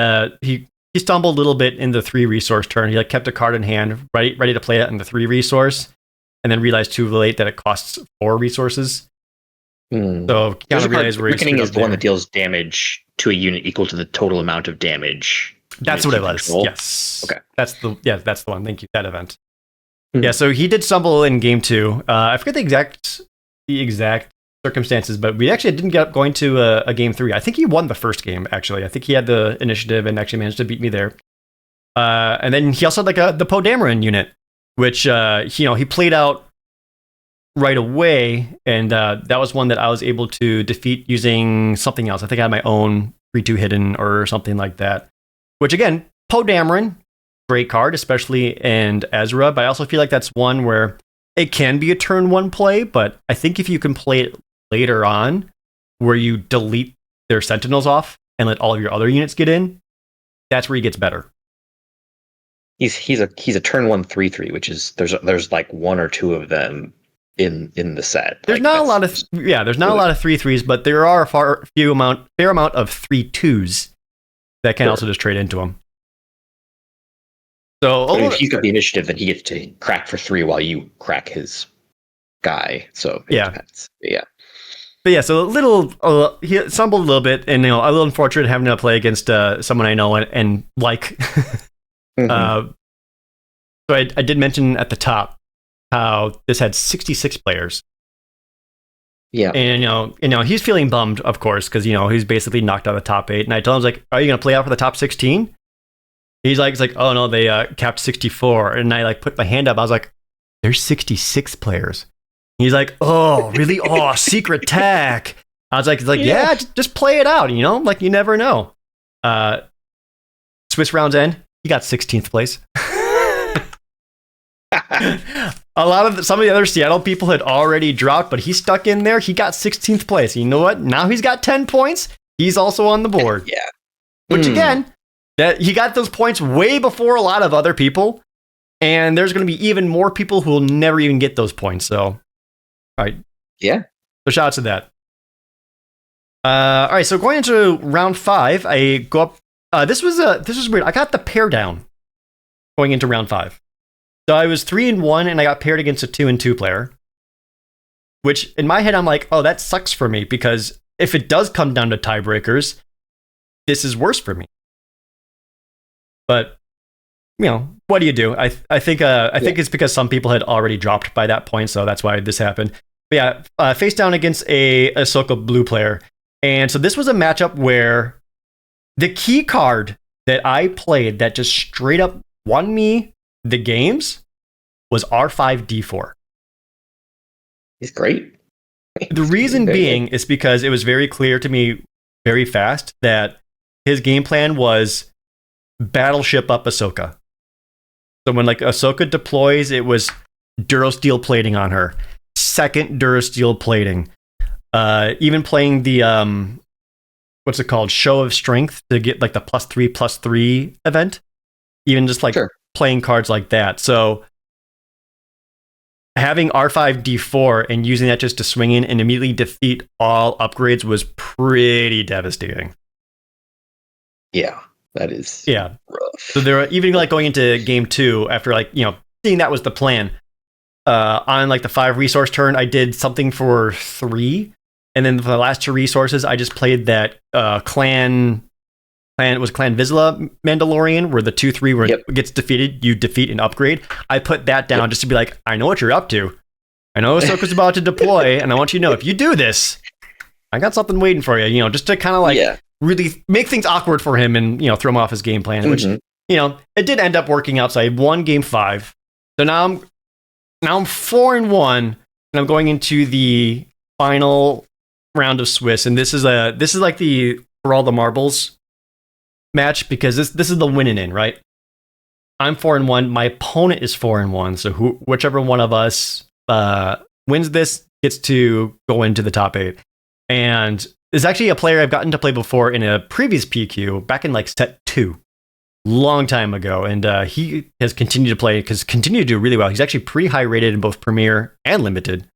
stumbled a little bit in the 3 resource turn. He kept a card in hand, ready to play it in the 3 resource, and then realized too late that it costs 4 resources. So kind of realized where Reckoning is the one that deals damage to a unit equal to the total amount of damage. That's what it was. Control. Yes. Okay. That's the one. Thank you. That event. Yeah, so he did stumble in game 2. I forget the exact circumstances, but we actually didn't get up going to a game 3. I think he won the first game, actually. I think he had the initiative and actually managed to beat me there. And then he also had like the Poe Dameron unit, which he played out right away, and that was one that I was able to defeat using something else. I think I had my own 3/2 hidden or something like that. Which again, Poe Dameron, great card, especially in Ezra, but I also feel like that's one where it can be a turn 1 play, but I think if you can play it later on, where you delete their sentinels off and let all of your other units get in, that's where he gets better. He's a turn 1 3/3, which is there's like one or two of them in the set. There's not a lot of 3/3s, but there are a fair amount of 3/2s that can also just trade into them. So if he's got the initiative, then he gets to crack for 3 while you crack his guy. So it depends. But yeah, so he stumbled a little bit, and a little unfortunate having to play against someone I know and like. So I did mention at the top how this had 66 players. Yeah, and he's feeling bummed, of course, because he's basically knocked out of the top 8. And I told him, I was like, "Are you gonna play out for the top 16?" He's like, "Oh no, they capped 64." And I like put my hand up. I was like, "There's 66 players." He's like, "Oh, really? Oh, secret tech." I was like, yeah, just play it out. Like you never know. Swiss rounds end. He got 16th place. Some of the other Seattle people had already dropped, but he stuck in there. He got 16th place. You know what? Now he's got 10 points. He's also on the board. Yeah. Which again, that he got those points way before a lot of other people, and there's going to be even more people who will never even get those points. So, all right. Yeah. So shout out to that. All right. So going into round 5, I go up. This was weird. I got the pair down going into round 5. So I was 3-1, and I got paired against a 2-2 player. Which in my head, I'm like, oh, that sucks for me, because if it does come down to tiebreakers, this is worse for me. But what do you do? I think it's because some people had already dropped by that point, so that's why this happened. But yeah, face down against a Ahsoka blue player, and so this was a matchup where the key card that I played that just straight up won me the games was R5D4. He's great. The reason being is because it was very clear to me very fast that his game plan was battleship up Ahsoka. So when like Ahsoka deploys, it was Durasteel plating on her. Second Durasteel plating. Even playing the what's it called? Show of Strength to get like the +3/+3 event. Even just like playing cards like that. So having R5D4 and using that just to swing in and immediately defeat all upgrades was pretty devastating. Yeah, that is rough. So there were, even like going into game 2 after like, seeing that was the plan. On like the 5 resource turn, I did something for 3. And then for the last 2 resources, I just played that Clan Vizsla Mandalorian, where the 2/3 where it gets defeated, you defeat and upgrade. I put that down just to be like, I know what you're up to. I know Ahsoka's about to deploy, and I want you to know, if you do this, I got something waiting for you, just to kind of like really make things awkward for him and, throw him off his game plan, which, it did end up working out. So I won game 5. So now I'm 4-1, and I'm going into the final round of Swiss. And this is like the for all the marbles match, because this is the winning in, right? I'm 4-1. My opponent is 4-1. So whichever one of us wins this gets to go into the top 8. And there's actually a player I've gotten to play before in a previous PQ back in like set 2, long time ago, and he has continued to play because continued to do really well. He's actually pretty high rated in both Premier and Limited.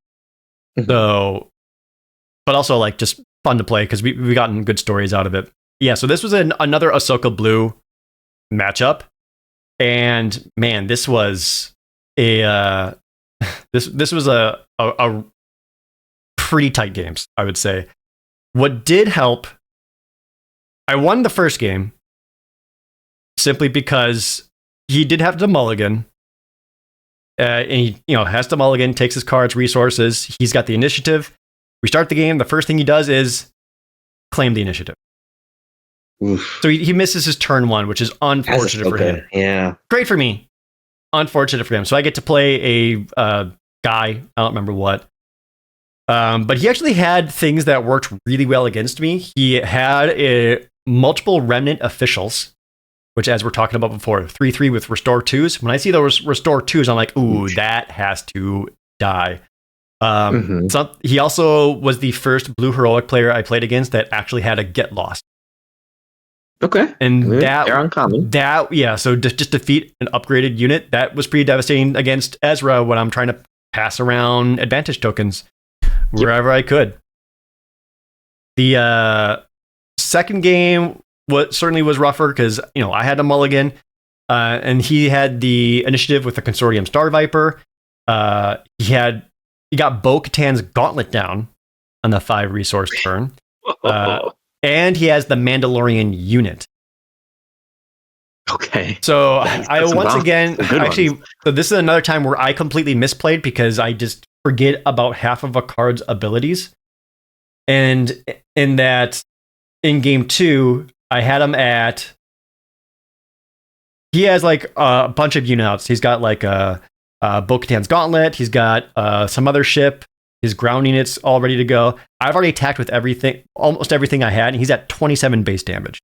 So, but also like just fun to play because we've gotten good stories out of it. Yeah, so this was another Ahsoka Blue matchup, and man, this was a this was a pretty tight games, I would say. What did help, I won the first game simply because he did have to mulligan, and he, has to mulligan, takes his cards, resources. He's got the initiative. We start the game. The first thing he does is claim the initiative. Oof. So he misses his turn 1, which is unfortunate for him. Yeah. Great for me. Unfortunate for him. So I get to play a guy. I don't remember what. But he actually had things that worked really well against me. He had multiple remnant officials, which, as we're talking about before, 3/3 with restore 2s. When I see those restore 2s, I'm like, ooh, that has to die. So he also was the first blue heroic player I played against that actually had a get lost. Okay. And they're uncommon. So just defeat an upgraded unit. That was pretty devastating against Ezra when I'm trying to pass around advantage tokens wherever I could. The second game certainly was rougher because I had a mulligan, and he had the initiative with the Consortium Star Viper. He got Bo-Katan's Gauntlet down on the 5 resource turn. And he has the Mandalorian unit. Okay. So I once again, actually, so this is another time where I completely misplayed because I just forget about half of a card's abilities. And in that, in game 2, I had him at, he has like a bunch of units. He's got like a Bo-Katan's Gauntlet. He's got some other ship. His ground units all ready to go. I've already attacked with everything, almost everything I had, and he's at 27 base damage.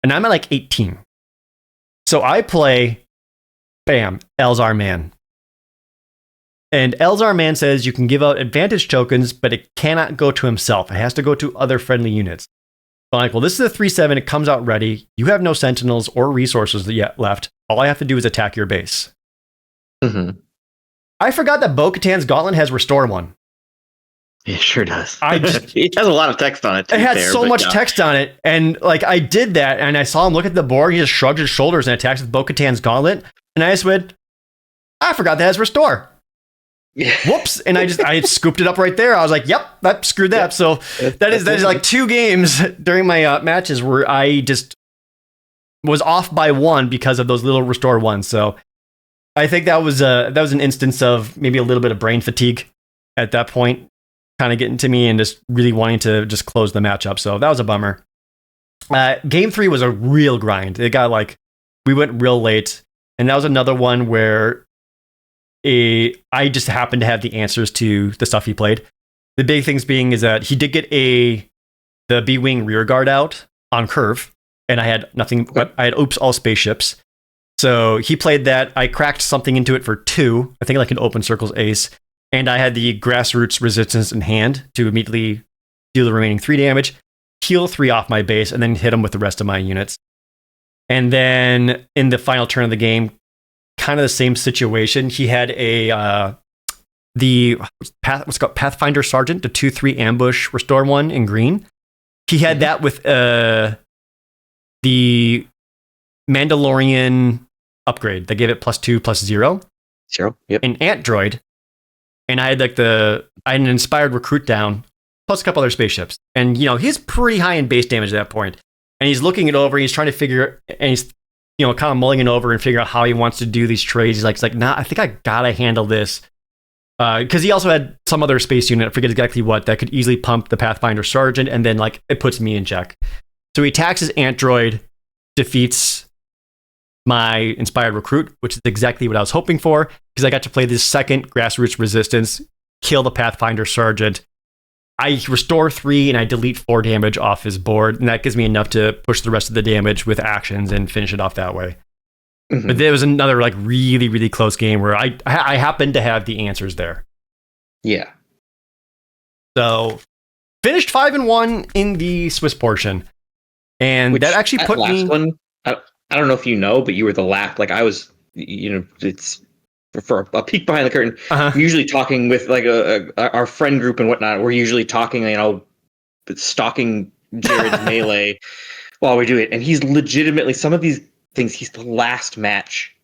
And I'm at like 18. So I play, bam, Elzar Man. And Elzar Man says you can give out advantage tokens, but it cannot go to himself. It has to go to other friendly units. So I'm like, well, this is a 3/7. It comes out ready. You have no sentinels or resources yet left. All I have to do is attack your base. I forgot that Bo-Katan's Gauntlet has Restore 1. It sure does. It has a lot of text on it. It had so much text on it. And like I did that and I saw him look at the board. He just shrugged his shoulders and attacks with Bo-Katan's Gauntlet. And I just went, I forgot that has Restore. Whoops. And I scooped it up right there. I was like, yep, that screwed that up. So that is like 2 games during my matches where I just was off by 1 because of those little Restore 1s. So I think that was an instance of maybe a little bit of brain fatigue at that point, kind of getting to me and just really wanting to just close the match up. So that was a bummer. Game 3 was a real grind. It got we went real late. And that was another one where I just happened to have the answers to the stuff he played. The big things being is that he did get the B-Wing rear guard out on curve. And I had nothing, but I had all spaceships. So he played that. I cracked something into it for 2. I think like an open circles ace. And I had the grassroots resistance in hand to immediately deal the remaining 3 damage, heal 3 off my base, and then hit him with the rest of my units. And then in the final turn of the game, kind of the same situation. He had what's called Pathfinder Sergeant, the 2/3 ambush restore 1 in green. He had that with the Mandalorian upgrade that gave it +2/+0. 0. Yep. An ant droid. And I had an inspired recruit down, plus a couple other spaceships. And he's pretty high in base damage at that point. And he's looking it over, and he's trying to figure, and he's kind of mulling it over and figure out how he wants to do these trades. He's like, nah, I think I gotta handle this. Because he also had some other space unit, I forget exactly what, that could easily pump the Pathfinder Sergeant, and then it puts me in check. So he attacks his ant droid, defeats my inspired recruit, which is exactly what I was hoping for, because I got to play this second grassroots resistance, kill the Pathfinder Sergeant. I restore 3 and I delete 4 damage off his board, and that gives me enough to push the rest of the damage with actions and finish it off that way. But there was another really, really close game where I happened to have the answers there. Yeah. So finished 5-1 in the Swiss portion, and that actually put me. One, I don't know if you know, but you were the last. I was, it's for a peek behind the curtain. I'm usually talking with our friend group and whatnot. We're usually talking, stalking Jared's melee while we do it, and he's legitimately some of these things. He's the last match,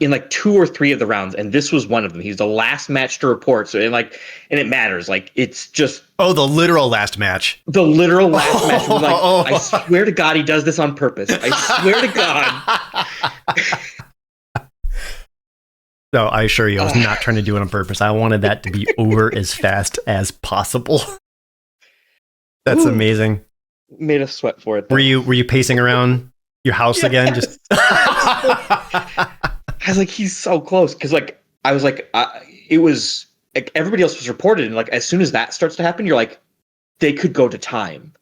in 2 or 3 of the rounds, and this was one of them. He's the last match to report. So and it matters. It's just the literal last match. The literal last match. I swear to God, he does this on purpose. I swear to God. No, I assure you, I was not trying to do it on purpose. I wanted that to be over as fast as possible. That's amazing. Made us sweat for it, though. Were you pacing around your house again? Just I was like, he's so close. Because, like, I was like, it was, like, everybody else was reported. And, like, as soon as that starts to happen, you're like, they could go to time.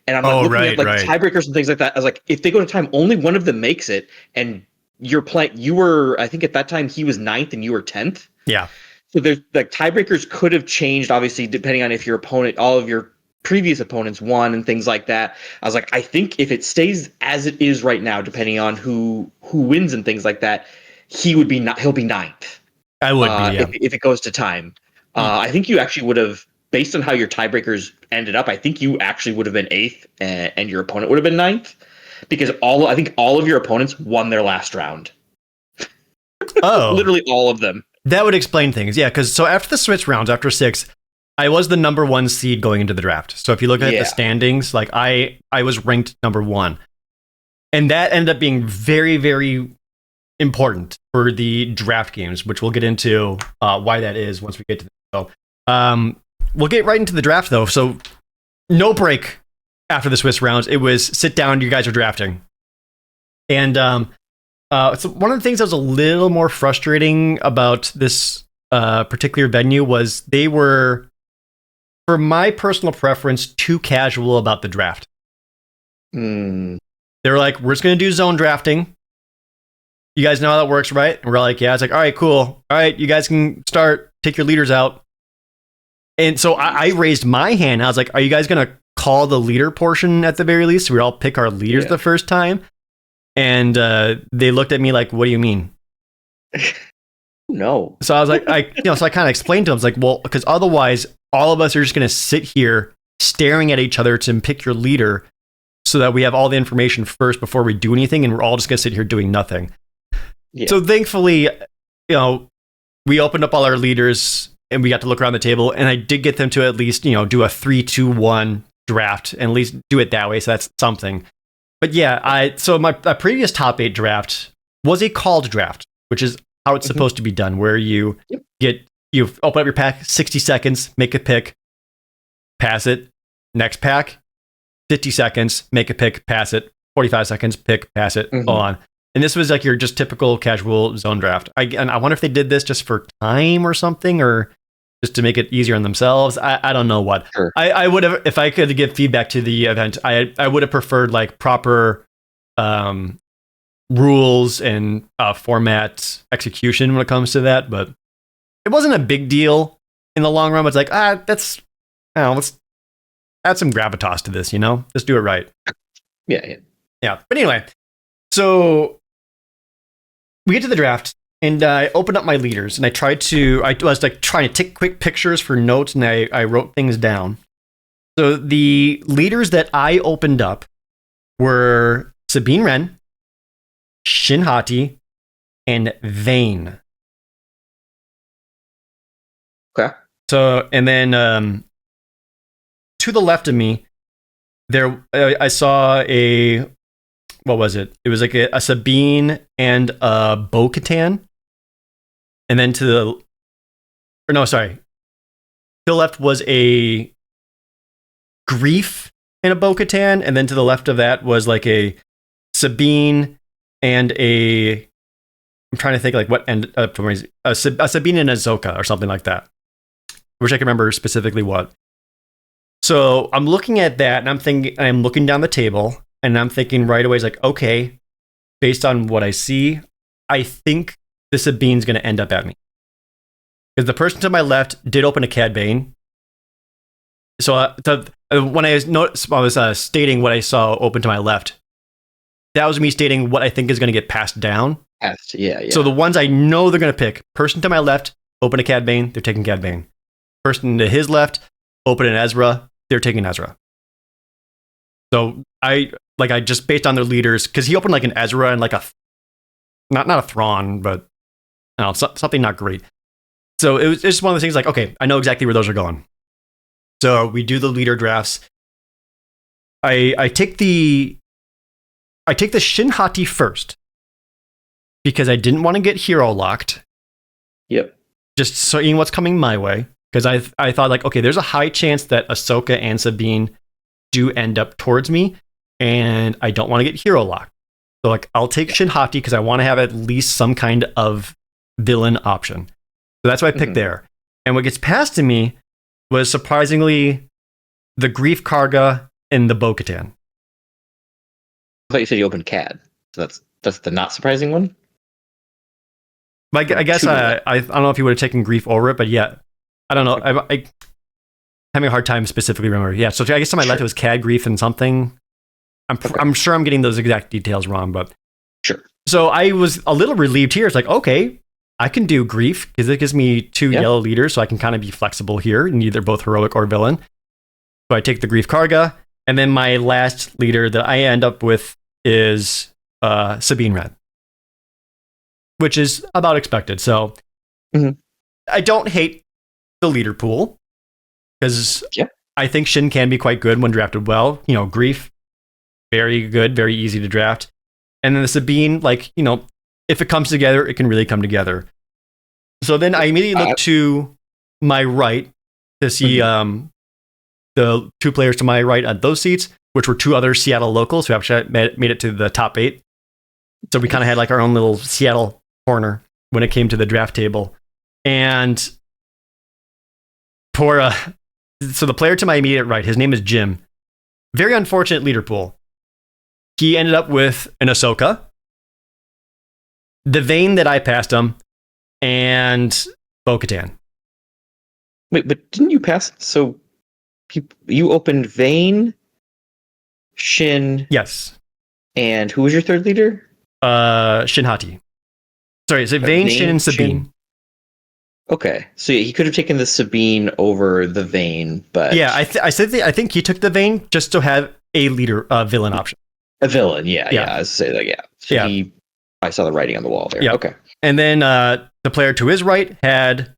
And I'm like, looking at, like, tiebreakers and things like that. I was like, if they go to time, only one of them makes it. And you're playing, you were, I think at that time, he was 9th and you were 10th. Yeah. So there's, like, tiebreakers could have changed, obviously, depending on if your opponent, all of your previous opponents won and things like that. I was like, I think if it stays as it is right now, depending on who wins and things like that, he'll be 9th. I would be, yeah. if it goes to time. I think you actually would have, based on how your tiebreakers ended up, I think you actually would have been 8th and your opponent would have been 9th, because I think all of your opponents won their last round. Oh, literally all of them. That would explain things, yeah. Because so after the switch rounds, after 6, I was the number 1 seed going into the draft. So if you look at the standings, like I was ranked number 1, and that ended up being very, very important for the draft games, which we'll get into why that is once we get to the show. We'll get right into the draft, though. So no break after the Swiss rounds. It was sit down, you guys are drafting. And so one of the things that was a little more frustrating about this particular venue was they were, for my personal preference, too casual about the draft. They were like, we're just going to do zone drafting. You guys know how that works, right? And we're like, yeah. It's like, all right, cool. All right, you guys can start. Take your leaders out. And so I raised my hand. I was like, are you guys going to call the leader portion at the very least? So we all pick our leaders the first time. And they looked at me like, what do you mean? No. So I was like, so I kind of explained to them, I was like, well, because otherwise all of us are just going to sit here staring at each other to pick your leader so that we have all the information first before we do anything. And we're all just going to sit here doing nothing. Yeah. So thankfully, we opened up all our leaders and we got to look around the table, and I did get them to at least, do a 3-2-1 draft and at least do it that way. So that's something. But yeah, so my previous top 8 draft was a called draft, which is how it's supposed to be done, where you open up your pack, 60 seconds, make a pick, pass it, next pack, 50 seconds, make a pick, pass it, 45 seconds, pick, pass it, on. And this was like your just typical casual zone draft. And I wonder if they did this just for time or something, or just to make it easier on themselves. I don't know what. Sure. I would have, if I could give feedback to the event, I would have preferred like proper rules and format execution when it comes to that. But it wasn't a big deal in the long run. It's like, let's add some gravitas to this, Let's do it right. Yeah. But anyway, so we get to the draft. And I opened up my leaders, and I was like trying to take quick pictures for notes, and I wrote things down. So the leaders that I opened up were Sabine Wren, Shin Hati, and Vane. Okay. So, and then to the left of me, there I saw what was it? It was like a Sabine and a Bo-Katan. And then to the left was a Grief and a Bo-Katan, and then to the left of that was like a Sabine and I'm trying to think like what ended up a Sabine and a Zoka or something like that. I wish I could remember specifically what. So I'm looking at that, and I'm looking down the table, and I'm thinking right away, it's like, okay, based on what I see, I think the Sabine's going to end up at me. Because the person to my left did open a Cad Bane. So when I was stating what I saw open to my left, that was me stating what I think is going to get passed down. Yeah. So the ones I know they're going to pick, person to my left, open a Cad Bane, they're taking Cad Bane. Person to his left, open an Ezra, they're taking Ezra. So I just based on their leaders, because he opened like an Ezra and like not a Thrawn, but something not great. So it's just one of those things like, okay, I know exactly where those are going. So we do the leader drafts. I take the Shin Hati first because I didn't want to get hero locked, Yep. Just seeing what's coming my way. Because I thought, like, okay, there's a high chance that Ahsoka and Sabine do end up towards me, and I don't want to get hero locked. So, like, I'll take Shin Hati because I want to have at least some kind of villain option. So that's what I picked there. And what gets passed to me was surprisingly the Grief Karga and the Bo-Katan. I thought you said you opened CAD. So that's the not surprising one? I guess I don't know if you would have taken Grief over it, but yeah. I don't know. I'm having a hard time specifically remembering. Yeah, so I guess to my left it was CAD, Grief, and something. I'm sure I'm getting those exact details wrong, but... Sure. So I was a little relieved here. It's like, okay, I can do Grief, because it gives me 2 yellow leaders, so I can kind of be flexible here, and either both heroic or villain. So I take the Grief Karga, and then my last leader that I end up with is Sabine Wren, which is about expected. So I don't hate the leader pool, because I think Shin can be quite good when drafted well. You know, Grief, very good, very easy to draft. And then the Sabine, like, you know, if it comes together, it can really come together. So then I immediately look to my right to see the 2 players to my right at those seats, which were 2 other Seattle locals who actually made it to the top 8. So we kind of had like our own little Seattle corner when it came to the draft table. And so the player to my immediate right, his name is Jim. Very unfortunate leader pool. He ended up with an Ahsoka, the Vane that I passed him, and Bo-Katan. Wait, but didn't you pass? So you opened Vane, Shin. Yes. And who was your third leader? Shin Hati. Sorry, is it Vane, Shin, and Sabine? Shin. Okay, so he could have taken the Sabine over the Vane, but yeah, I think he took the Vane just to have a leader, villain option. A villain, yeah. I was say that, yeah. So I saw the writing on the wall there. Yeah. Okay. And then the player to his right had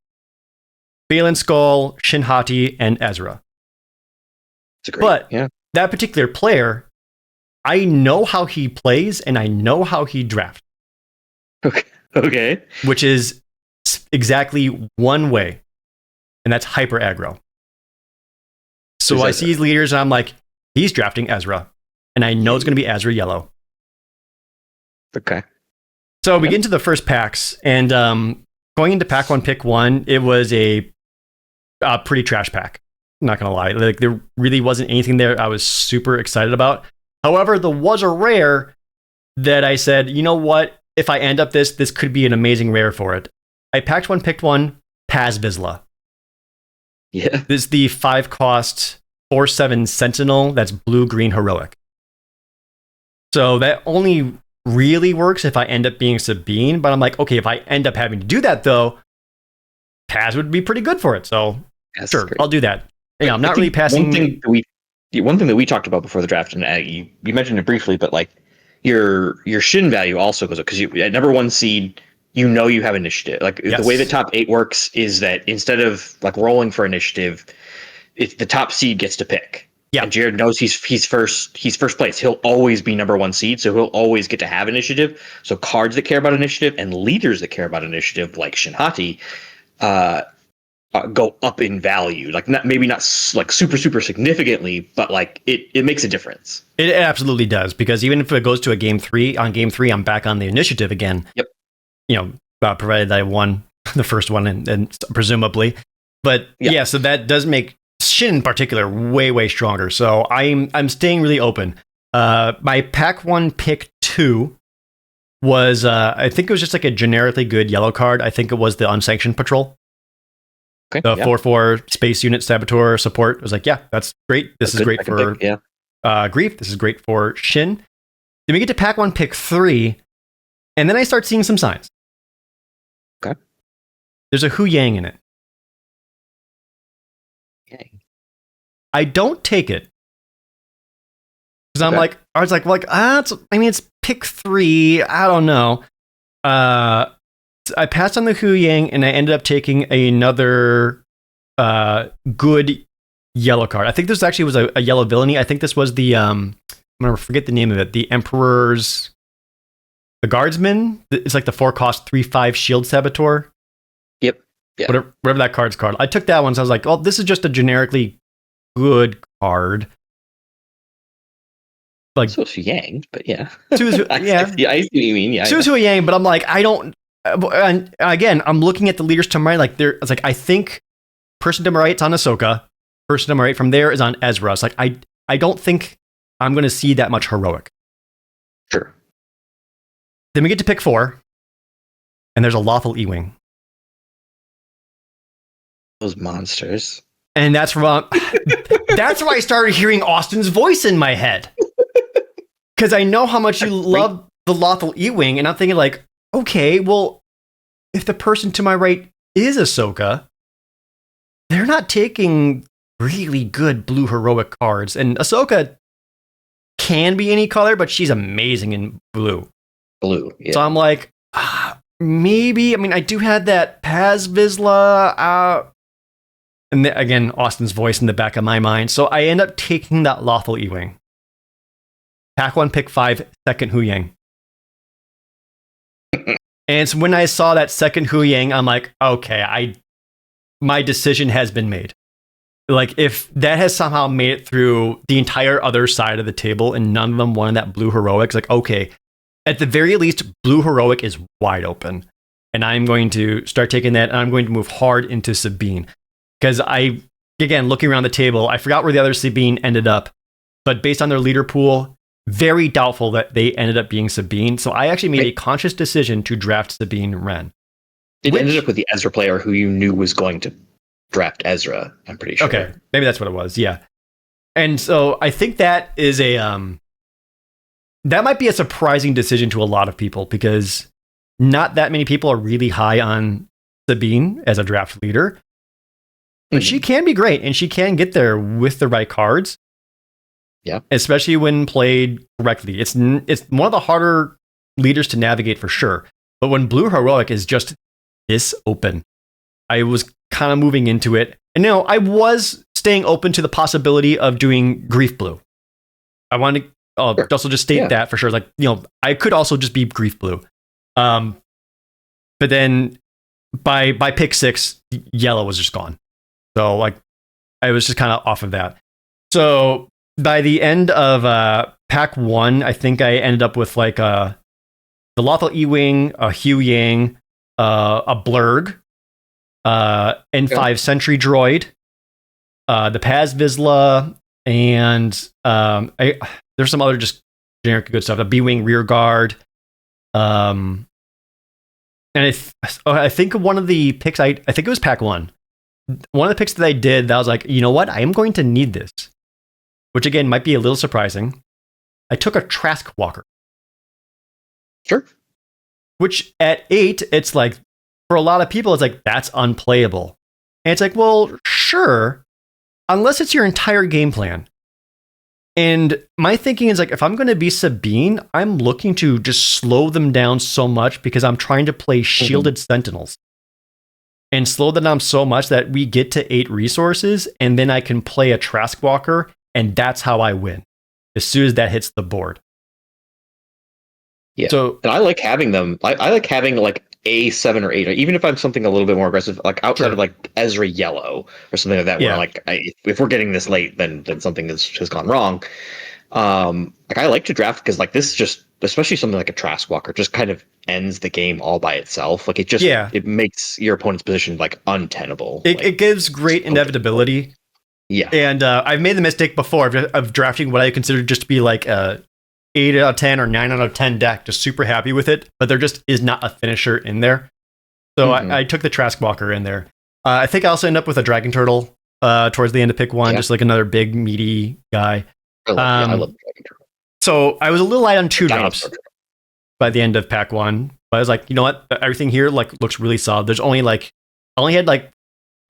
Balin Skull, Shin Hati, and Ezra. But that particular player, I know how he plays and I know how he drafts. Okay. Which is exactly one way, and that's hyper aggro. So I see his leaders and I'm like, he's drafting Ezra. And I know it's going to be Ezra yellow. Okay. So we get into the first packs, and going into pack 1, pick 1, it was a pretty trash pack. I'm not going to lie. Like, there really wasn't anything there I was super excited about. However, there was a rare that I said, you know what? If I end up this could be an amazing rare for it. I packed 1, picked 1, Paz Vizsla. Yeah. This is the 5-cost 4/7 Sentinel that's blue-green heroic. So that only really works if I end up being Sabine, but I'm like, okay, if I end up having to do that though, Paz would be pretty good for it. So sure, I'll do that. Yeah, I'm not really passing. One thing that we talked about before the draft, and you mentioned it briefly, but like your Shin value also goes up because you at number 1 seed, you know you have initiative. Like the way the top 8 works is that instead of like rolling for initiative, if the top seed gets to pick. Yeah, and Jared knows he's first place. He'll always be number 1 seed, so he'll always get to have initiative. So cards that care about initiative and leaders that care about initiative, like Shin Hati, go up in value. Like maybe not like super significantly, but like it makes a difference. It absolutely does, because even if it goes to a game 3, I'm back on the initiative again. Yep. You know, provided I won the first one and presumably, but yeah, so that does make Shin in particular way stronger. So I'm staying really open. My pack 1, pick 2 was I think it was just like a generically good yellow card. I think it was the Unsanctioned Patrol. Okay. The 4/4 space unit saboteur support. I was like, yeah, that's great. This is great for Grief. This is great for Shin. Then we get to pack 1, pick 3, and then I start seeing some signs. Okay. There's a Hu Yang in it. I don't take it because I'm like, I was like, it's pick 3. I don't know. I passed on the Hu Yang and I ended up taking another good yellow card. I think this actually was a yellow villainy. I think this was the I'm gonna forget the name of it. The Emperor's the Guardsman. It's like the 4-cost 3/5 shield saboteur. Yep. Yeah. Whatever that card's called. I took that one, so I was like, "Oh, this is just a generically good card." Like Su Yang, but yeah. yeah, I see what you mean. Yeah. Su Yang, but I'm like, I don't. And again, I'm looking at the leaders to my right. Like, it's like I think person to my right's on Ahsoka. Person to my right from there is on Ezra. It's like I don't think I'm going to see that much heroic. Sure. Then we get to pick 4, and there's a lawful E-wing. Those monsters. And that's where I started hearing Austin's voice in my head. Because I know how much you love the lawful E-wing, and I'm thinking like, okay, well, if the person to my right is Ahsoka, they're not taking really good blue heroic cards. And Ahsoka can be any color, but she's amazing in blue. Yeah. So I'm like, maybe. I mean, I do have that Paz Vizsla. And again, Austin's voice in the back of my mind. So I end up taking that lawful E-wing. Pack 1, pick 5, second Hu Yang. And so when I saw that second Hu Yang, I'm like, okay, my decision has been made. Like, if that has somehow made it through the entire other side of the table and none of them wanted that blue heroic, it's like, okay, at the very least, blue heroic is wide open. And I'm going to start taking that, and I'm going to move hard into Sabine. Because again, looking around the table, I forgot where the other Sabine ended up. But based on their leader pool, very doubtful that they ended up being Sabine. So I actually made a conscious decision to draft Sabine Wren. It ended up with the Ezra player who you knew was going to draft Ezra, I'm pretty sure. Okay, maybe that's what it was, yeah. And so I think that is that might be a surprising decision to a lot of people, because not that many people are really high on Sabine as a draft leader. But she can be great, and she can get there with the right cards. Yeah. Especially when played correctly. It's one of the harder leaders to navigate for sure. But when blue heroic is just this open, I was kind of moving into it. And I was staying open to the possibility of doing grief blue. I wanted to also just state that for sure. Like, I could also just be grief blue. But then by pick 6, yellow was just gone. So like, I was just kind of off of that. So by the end of pack 1, I think I ended up with like the lawful E-wing, a Hu Yang, a Blurg, N5 Sentry Droid, the Paz Vizsla, and there's some other just generic good stuff. A B-wing rear guard, and I think one of the picks I think it was pack 1. One of the picks that I did that I was like, you know what, I am going to need this, which again might be a little surprising. I took a Trask Walker. Sure. Which at 8, it's like, for a lot of people, it's like, that's unplayable. And it's like, well, sure, unless it's your entire game plan. And my thinking is like, if I'm going to be Sabine, I'm looking to just slow them down so much because I'm trying to play shielded sentinels. And slow them down so much that we get to 8 resources, and then I can play a Trask Walker, and that's how I win. As soon as that hits the board. Yeah. So, and I like having them. I like having like a 7 or 8, or even if I'm something a little bit more aggressive, like outside of like Ezra Yellow or something like that, where like if we're getting this late, then something has gone wrong. Like I like to draft because like this just, especially something like a Trask Walker, just kind of ends the game all by itself. Like it just it makes your opponent's position like untenable. It gives great inevitability. Yeah. And I've made the mistake before of drafting what I consider just to be like a 8 out of 10 or 9 out of 10 deck, just super happy with it, but there just is not a finisher in there. So I took the Trask Walker in there. I think I also end up with a Dragon Turtle towards the end of pick 1, just like another big meaty guy. I love the Dragon Turtle. So I was a little light on 2 drops by the end of pack 1, but I was like, you know what? Everything here like looks really solid. There's only I only had like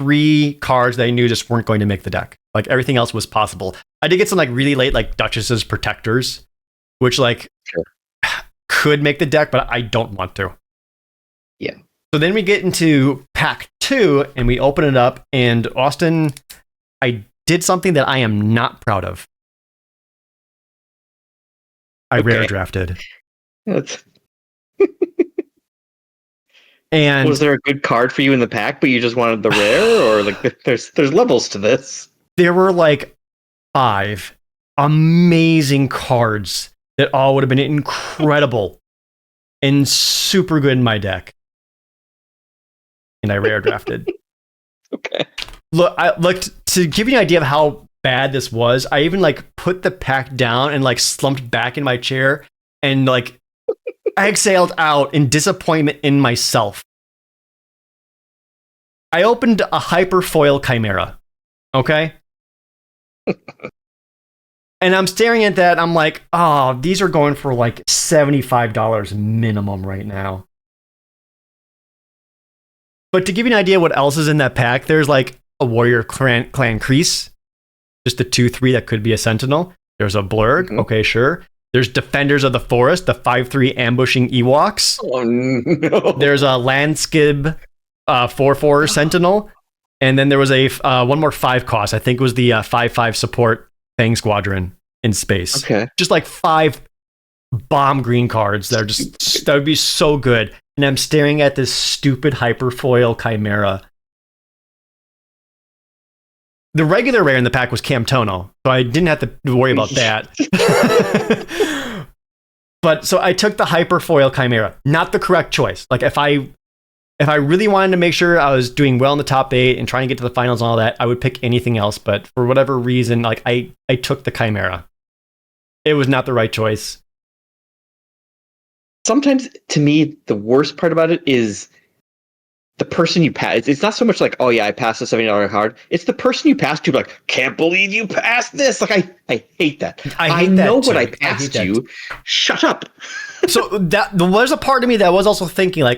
3 cards that I knew just weren't going to make the deck. Like everything else was possible. I did get some like really late like Duchess's Protectors, which like could make the deck, but I don't want to. Yeah. So then we get into pack 2 and we open it up, and Austin, I did something that I am not proud of. I rare drafted. And was there a good card for you in the pack, but you just wanted the rare, or like there's levels to this? there were like 5 amazing cards that all would have been incredible and super good in my deck. And I rare drafted. Okay. Look, to give you an idea of how bad this was, I even like put the pack down and like slumped back in my chair and like exhaled out in disappointment in myself. I opened a Hyperfoil Chimera. Okay? And I'm staring at that. I'm like, oh, these are going for like $75 minimum right now. But to give you an idea what else is in that pack, there's like a Warrior Clan Crease, just a 2/3 that could be a Sentinel. There's a Blurg, okay, sure. There's Defenders of the Forest, the 5/3 ambushing Ewoks. Oh no. There's a Landskib 4/4 Sentinel. And then there was a one more 5 cost. I think it was the 5/5 support Fang Squadron in space. Okay. Just like 5 bomb green cards that are just that would be so good. And I'm staring at this stupid Hyperfoil Chimera. The regular rare in the pack was Camtono, so I didn't have to worry about that. But so I took the Hyperfoil Chimera. Not the correct choice. Like if I really wanted to make sure I was doing well in the top 8 and trying to get to the finals and all that, I would pick anything else. But for whatever reason, like I took the Chimera. It was not the right choice. Sometimes, to me, the worst part about it is the person you pass. It's not so much like, oh yeah, I passed the $70 card. It's the person you pass to, like, can't believe you passed this. Like, I hate that. I know what I passed you. Shut up. So there was a part of me that was also thinking, I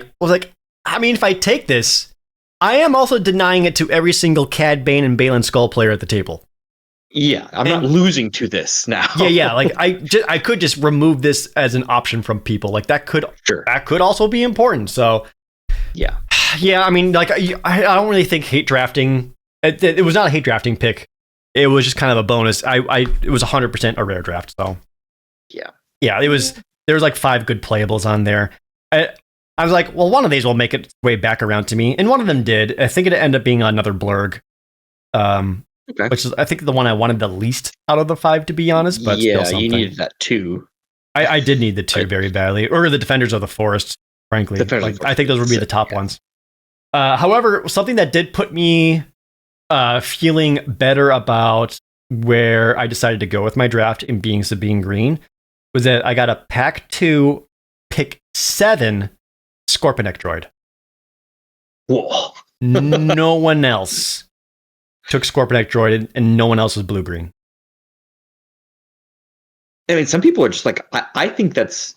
mean, if I take this, I am also denying it to every single Cad Bane and Balin Skull player at the table. Yeah, I'm not losing to this now. Yeah. Like I could just remove this as an option from people. Like that could also be important. So yeah. I mean, like I don't really think hate drafting. It was not a hate drafting pick. It was just kind of a bonus. It was 100% a rare draft. So yeah. It was. There was like 5 good playables on there. I was like, well, one of these will make its way back around to me, and one of them did. I think it ended up being another Blurg. Okay. Which is, I think, the one I wanted the least out of the 5, to be honest. But yeah, still you needed that too. I did need the 2 very badly, or the Defenders of the Forest. Frankly, I think those would be the top ones. However, something that did put me feeling better about where I decided to go with my draft in being Sabine Green was that I got a pack 2, pick 7 Scorpionic droid. Whoa! No one else took Scorpionic droid, and no one else was blue-green. I mean, some people are just like, I think that's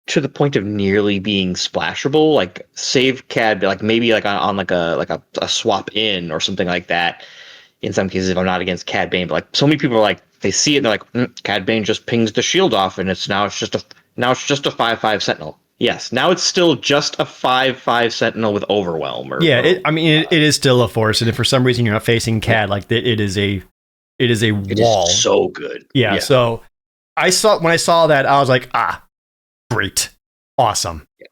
to the point of nearly being splashable. Like save Cad, like maybe like on like a swap in or something like that. In some cases, if I'm not against Cad Bane, but like so many people are like, they see it and they're like, Cad Bane just pings the shield off, and it's just a 5/5 Sentinel. Yes, now it's still just a 5/5 Sentinel with Overwhelm. It is still a force, and if for some reason you're not facing Cad, like it is a wall. Is so good. Yeah. So when I saw that, I was like, great, awesome. Yeah.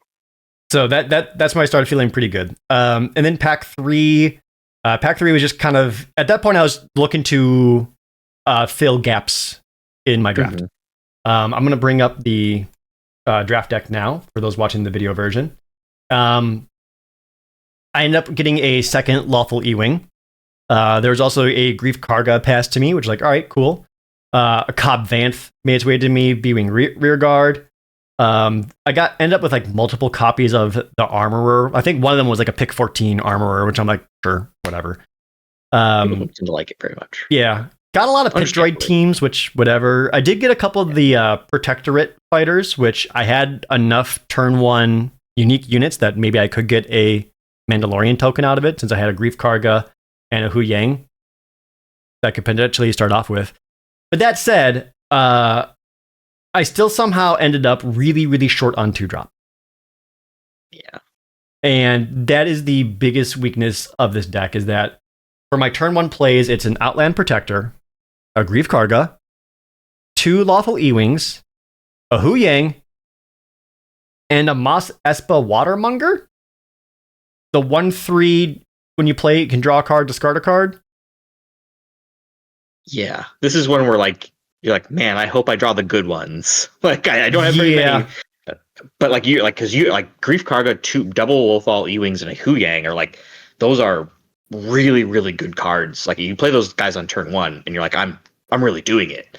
So that's when I started feeling pretty good. And then pack 3 was just kind of, at that point I was looking to fill gaps in my draft. I'm going to bring up the draft deck now for those watching the video version. I ended up getting a second Lawful E-Wing. There was also a Grief Karga passed to me, which is like, all right, cool. A Cobb Vanth made its way to me, B-Wing rear guard. I ended up with like multiple copies of the Armorer. I think one of them was like a pick 14 Armorer, which I'm like, sure, whatever. Didn't like it very much. Yeah. Got a lot of pick droid teams, which whatever. I did get a couple of the Protectorate fighters, which I had enough turn 1 unique units that maybe I could get a Mandalorian token out of it, since I had a Grief Karga and a Hu Yang that I could potentially start off with. But that said, I still somehow ended up really, really short on 2-drop. Yeah. And that is the biggest weakness of this deck, is that for my turn 1 plays, it's an Outland Protector, a Grief Karga, 2 Lawful E-Wings, a Hu Yang, and a Mos Espa Watermonger? the 1/3 when you play, you can draw a card, discard a card. Yeah, this is one where like you're like, man, I hope I draw the good ones. Like I don't have very many, but like you like because you like Grief Karga, two double Wolfall E-Wings and a Hu Yang are like those are really really good cards. Like you play those guys on turn one, and you're like, I'm really doing it.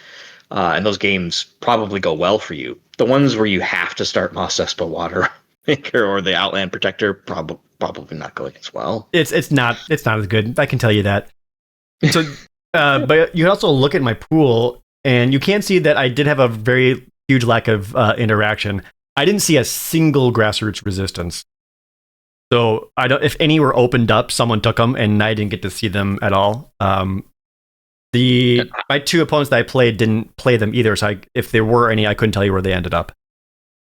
And those games probably go well for you. The ones where you have to start Moss Espa Water Maker or the Outland Protector probably not going as well. It's not as good. I can tell you that. So, but you can also look at my pool, and you can see that I did have a very huge lack of interaction. I didn't see a single grassroots resistance. So I don't. If any were opened up, someone took them, and I didn't get to see them at all. My two opponents that I played didn't play them either. So if there were any, I couldn't tell you where they ended up.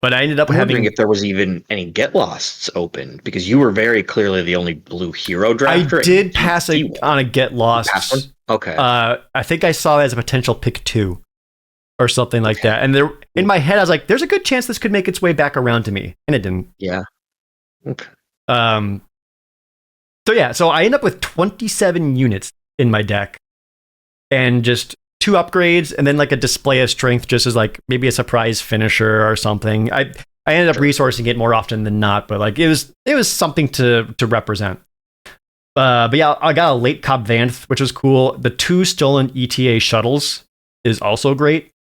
But I ended up wondering if there was even any Get Losts open, because you were very clearly the only blue hero drafter. I did pass on a Get Lost. Okay. I think I saw it as a potential pick 2 or something like that. And there, in my head, I was like, "There's a good chance this could make its way back around to me," and it didn't. Yeah. Okay. So I end up with 27 units in my deck, and just 2 upgrades, and then like a display of strength, just as like maybe a surprise finisher or something. I ended up resourcing it more often than not, but like it was something to represent. But yeah, I got a late Cobb Vanth, which was cool. The 2 stolen ETA shuttles is also great.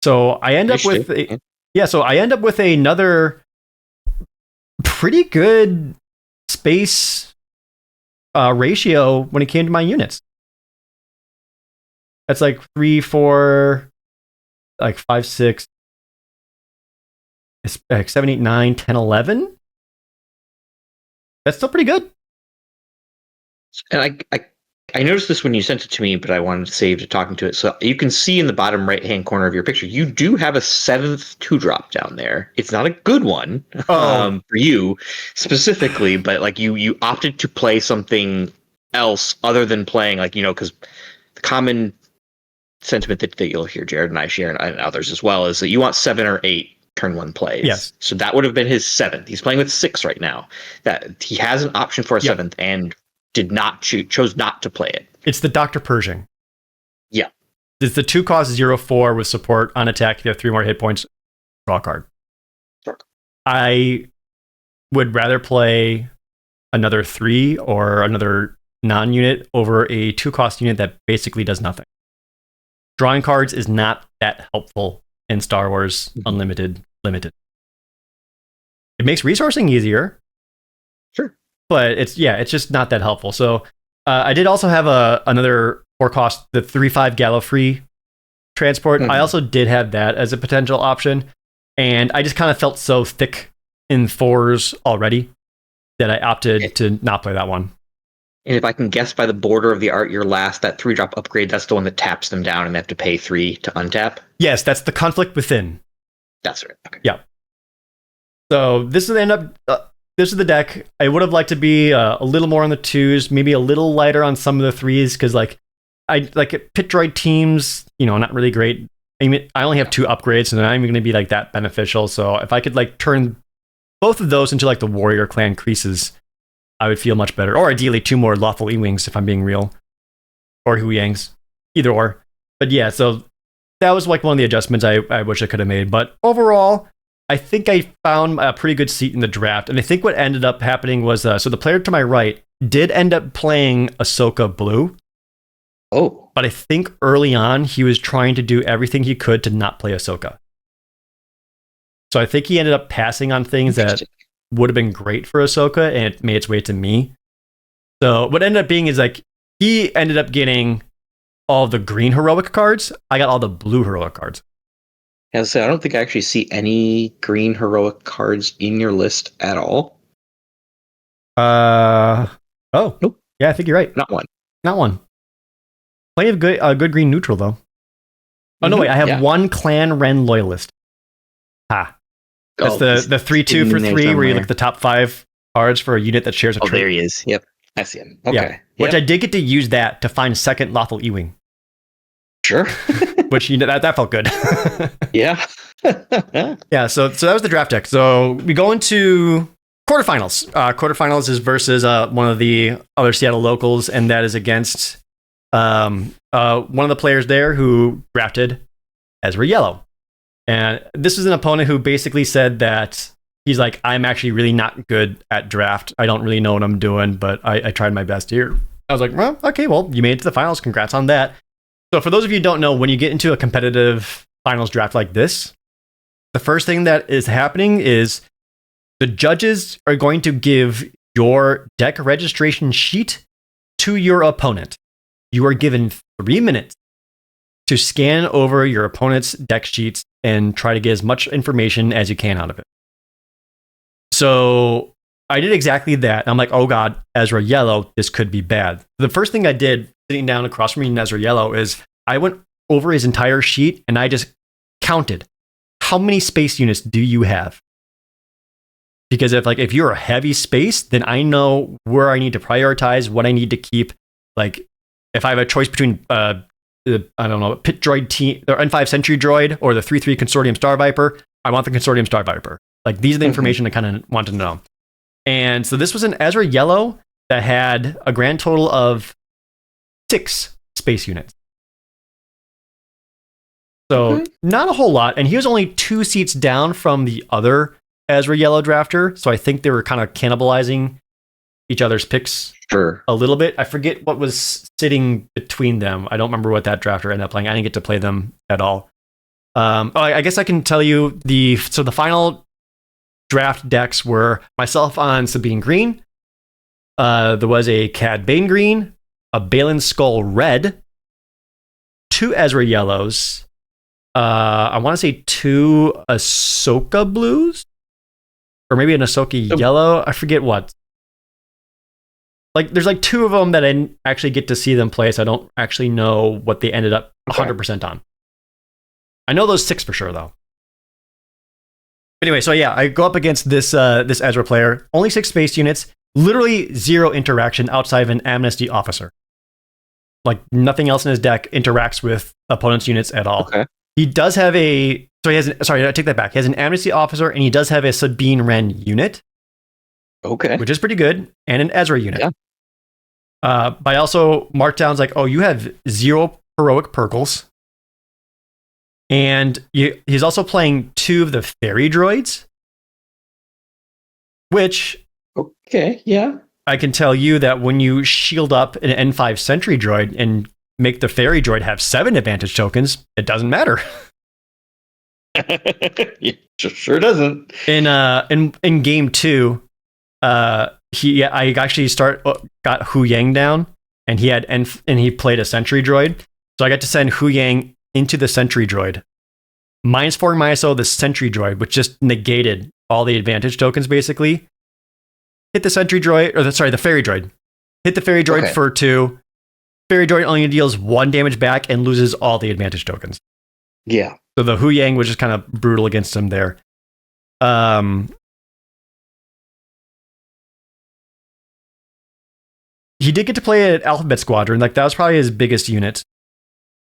So I end up with another pretty good space ratio when it came to my units. That's like 3, 4, like 5, 6, it's like 7, 8, 9, 10, 11. That's still pretty good. And I noticed this when you sent it to me, but I wanted to save to talking to it. So you can see in the bottom right-hand corner of your picture, you do have a 7th 2-drop down there. It's not a good one for you specifically, but like you opted to play something else other than playing like, because the common sentiment that you'll hear Jared and I share and others as well is that you want 7 or 8 turn 1 plays. Yes. So that would have been his 7th. He's playing with 6 right now. That he has an option for a 7th and chose not to play it. It's the Dr. Pershing. Yeah. It's the 2-cost 0/4 with support on attack. You have 3 more hit points. Draw a card. Sure. I would rather play another 3 or another non-unit over a 2-cost unit that basically does nothing. Drawing cards is not that helpful in Star Wars Unlimited Limited. It makes resourcing easier. Sure. But it's just not that helpful. So I did also have another 4-cost, the 3/5 Gallifrey transport. I also did have that as a potential option. And I just kind of felt so thick in 4s already that I opted to not play that one. And if I can guess by the border of the art, that 3-drop upgrade, that's the one that taps them down and they have to pay 3 to untap? Yes, that's the Conflict Within. That's right. Okay. Yeah. So this is the deck. I would have liked to be a little more on the 2s, maybe a little lighter on some of the 3s, because like I like pit droid teams, not really great. I mean, I only have 2 upgrades, and they're not even going to be like that beneficial. So if I could like turn both of those into like the Warrior Clan creases, I would feel much better. Or ideally 2 more lawful E-Wings, if I'm being real, or Hu Yangs, either or. But yeah, so that was like one of the adjustments I wish I could have made. But overall, I think I found a pretty good seat in the draft. And I think what ended up happening was, so the player to my right did end up playing Ahsoka Blue. Oh. But I think early on, he was trying to do everything he could to not play Ahsoka. So I think he ended up passing on things that would have been great for Ahsoka, and it made its way to me. So what ended up being is like, he ended up getting all the green heroic cards. I got all the blue heroic cards. As I say, I don't think I actually see any green heroic cards in your list at all. Nope. Yeah, I think you're right. Not one. Plenty of good green neutral though. Oh no, wait, I have 1 Clan Ren loyalist. That's the 3/2 for 3 where you look at the top 5 cards for a unit that shares a trait. Oh, there he is. Yep. I see him. Okay. Yeah. Which I did get to use that to find 2nd lawful E-Wing. Sure. Which that felt good. Yeah. Yeah, so that was the draft deck. So we go into Quarterfinals. Quarterfinals is versus one of the other Seattle locals, and that is against one of the players there who drafted Ezra Yellow. And this is an opponent who basically said that he's like, I'm actually really not good at draft. I don't really know what I'm doing, but I tried my best here. I was like, well, okay, well, you made it to the finals. Congrats on that. So for those of you who don't know, when you get into a competitive finals draft like this, the first thing that is happening is the judges are going to give your deck registration sheet to your opponent. You are given 3 minutes to scan over your opponent's deck sheets and try to get as much information as you can out of it. So I did exactly that. I'm like, oh God, Ezra Yellow, this could be bad. The first thing I did sitting down across from me in Ezra Yellow is I went over his entire sheet and I just counted how many space units do you have? Because if you're a heavy space, then I know where I need to prioritize, what I need to keep. Like if I have a choice between I don't know, Pit Droid T or N5 Sentry Droid or the 3/3 Consortium Star Viper, I want the Consortium Star Viper. Like these are the information I kind of want to know. And so this was an Ezra Yellow that had a grand total of 6 space units. So not a whole lot. And he was only 2 seats down from the other Ezra Yellow drafter. So I think they were kind of cannibalizing each other's picks a little bit. I forget what was sitting between them. I don't remember what that drafter ended up playing. I didn't get to play them at all. I guess I can tell you the final draft decks were myself on Sabine Green. There was a Cad Bane Green, a Balin Skull Red, 2 Ezra Yellows. I want to say 2 Ahsoka Blues, or maybe an Ahsoka Yellow. I forget what. Like, there's like 2 of them that I didn't actually get to see them play, so I don't actually know what they ended up 100% on. I know those 6 for sure, though. Anyway, so yeah, I go up against this Ezra player. Only 6 space units, literally 0 interaction outside of an amnesty officer. Like, nothing else in his deck interacts with opponent's units at all. Okay. He does have I take that back. He has an amnesty officer, and he does have a Sabine Wren unit. Okay. Which is pretty good, and an Ezra unit. Yeah. But I also marked down, like, oh, you have 0 heroic Purkles. And he's also playing 2 of the fairy droids. Which... Okay, yeah. I can tell you that when you shield up an N5 Sentry droid and make the fairy droid have 7 advantage tokens, it doesn't matter. Yeah, sure doesn't. In game 2... I actually got Hu Yang down, and he played a Sentry droid, so I got to send Hu Yang into the Sentry droid. -4 -0 the Sentry droid, which just negated all the advantage tokens. Basically, hit the Sentry droid, the Fairy droid. Hit the Fairy droid for 2. Fairy droid only deals 1 damage back and loses all the advantage tokens. Yeah. So the Hu Yang was just kind of brutal against him there. He did get to play an Alphabet Squadron. Like, that was probably his biggest unit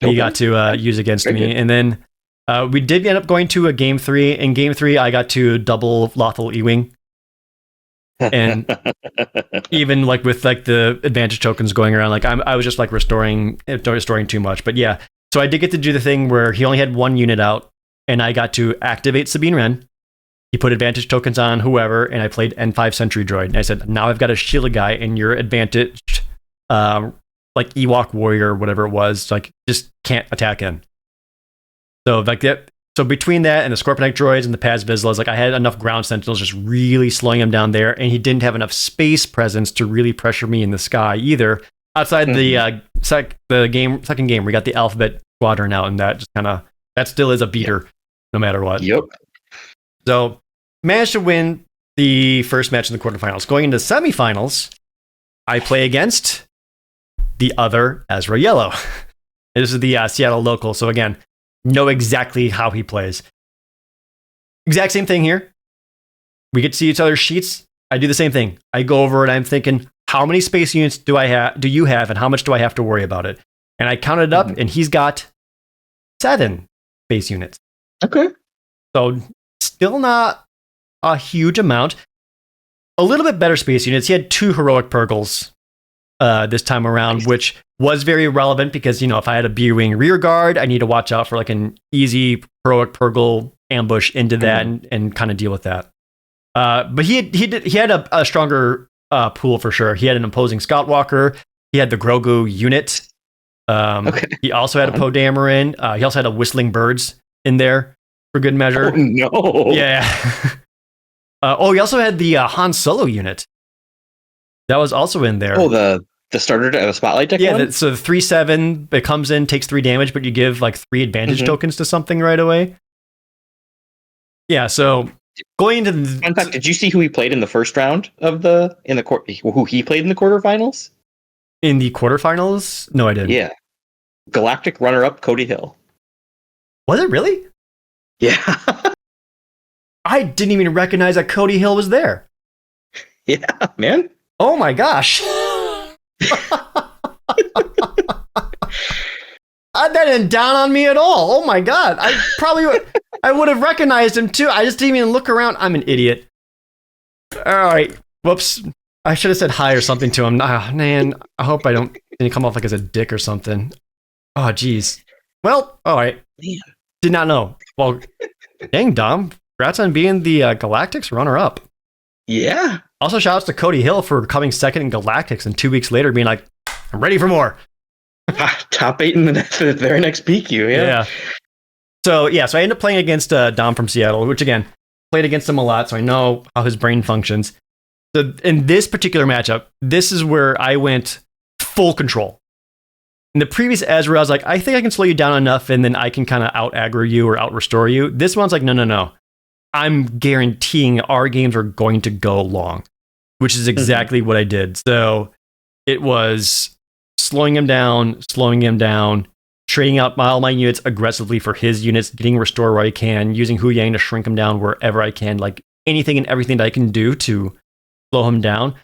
he got to use against me. And then we did end up going to a game 3. In game 3, I got to double Lothal E-Wing. And even like with like the advantage tokens going around, like I was just like restoring too much. But yeah, so I did get to do the thing where he only had 1 unit out, and I got to activate Sabine Wren. He put advantage tokens on whoever, and I played N5 Sentry Droid. And I said, now I've got a shield a guy, and your advantaged, like Ewok Warrior or whatever it was, like just can't attack in. So like that. So between that and the Scorpionek droids and the Paz Vizslas, like I had enough ground sentinels just really slowing him down there, and he didn't have enough space presence to really pressure me in the sky either. Outside the second game, we got the Alphabet Squadron out, and that still is a beater no matter what. Yep. So, managed to win the first match in the quarterfinals. Going into semifinals, I play against the other Ezra Yellow. This is the Seattle local. So again, know exactly how he plays. Exact same thing here. We get to see each other's sheets. I do the same thing. I go over and I'm thinking, how many space units do you have, and how much do I have to worry about it? And I counted it up, and he's got 7 space units. Okay. So still not a huge amount, a little bit better space units. He had 2 heroic Purgles this time around, which was very relevant because, if I had a B-Wing rear guard, I need to watch out for like an easy heroic Purgle ambush into that and kind of deal with that. But he had a stronger pool for sure. He had an imposing Scout Walker. He had the Grogu unit. He also had a Poe Dameron. He also had a Whistling Birds in there for good measure. Oh, no. Yeah. He also had the Han Solo unit. That was also in there. Oh, the starter the spotlight deck. Yeah, so the 3/7, it comes in, takes 3 damage, but you give like 3 advantage tokens to something right away. Yeah, so going into the fun fact, did you see who he played in the first round of who he played in the quarterfinals? In the quarterfinals? No, I didn't. Yeah. Galactic runner-up Cody Hill. Was it really? Yeah. I didn't even recognize that Cody Hill was there. Yeah, man. Oh my gosh. That didn't down on me at all. Oh my god. I would have recognized him too. I just didn't even look around. I'm an idiot. All right. Whoops. I should have said hi or something to him. Man, I hope I didn't come off like as a dick or something. Oh, geez. Well, all right. Man. Did not know. Well, dang, Dom. Congrats on being the Galactics runner-up. Yeah. Also, shout outs to Cody Hill for coming second in Galactics and 2 weeks later being like, I'm ready for more. Top 8 in the very next PQ, yeah. So I ended up playing against Dom from Seattle, which again, played against him a lot, so I know how his brain functions. So in this particular matchup, this is where I went full control. In the previous Ezra, I was like, I think I can slow you down enough and then I can kind of out-aggro you or out-restore you. This one's like, no. I'm guaranteeing our games are going to go long, which is exactly what I did. So it was slowing him down, trading out all my units aggressively for his units, getting restore where I can, using Hu Yang to shrink him down wherever I can, like anything and everything that I can do to slow him down.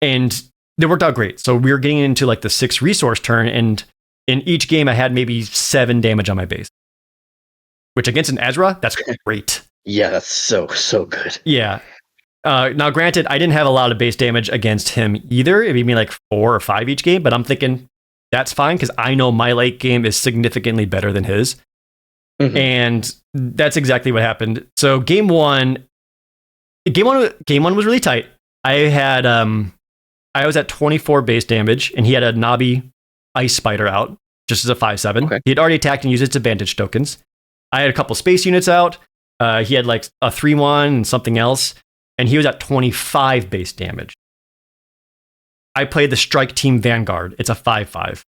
And they worked out great. So we were getting into like the 6 resource turn, and in each game I had maybe 7 damage on my base. Which against an Ezra, that's great. Yeah, that's so good. Yeah. Now, granted, I didn't have a lot of base damage against him either. It made me like 4 or 5 each game, but I'm thinking that's fine because I know my late game is significantly better than his. And that's exactly what happened. So game one was really tight. I was at 24 base damage, and he had a Nabi Ice Spider out, just as a 5/7. Okay. He had already attacked and used its advantage tokens. I had a couple space units out. He had like a 3/1 and something else, and he was at 25 base damage. I played the Strike Team Vanguard. It's a 5/5.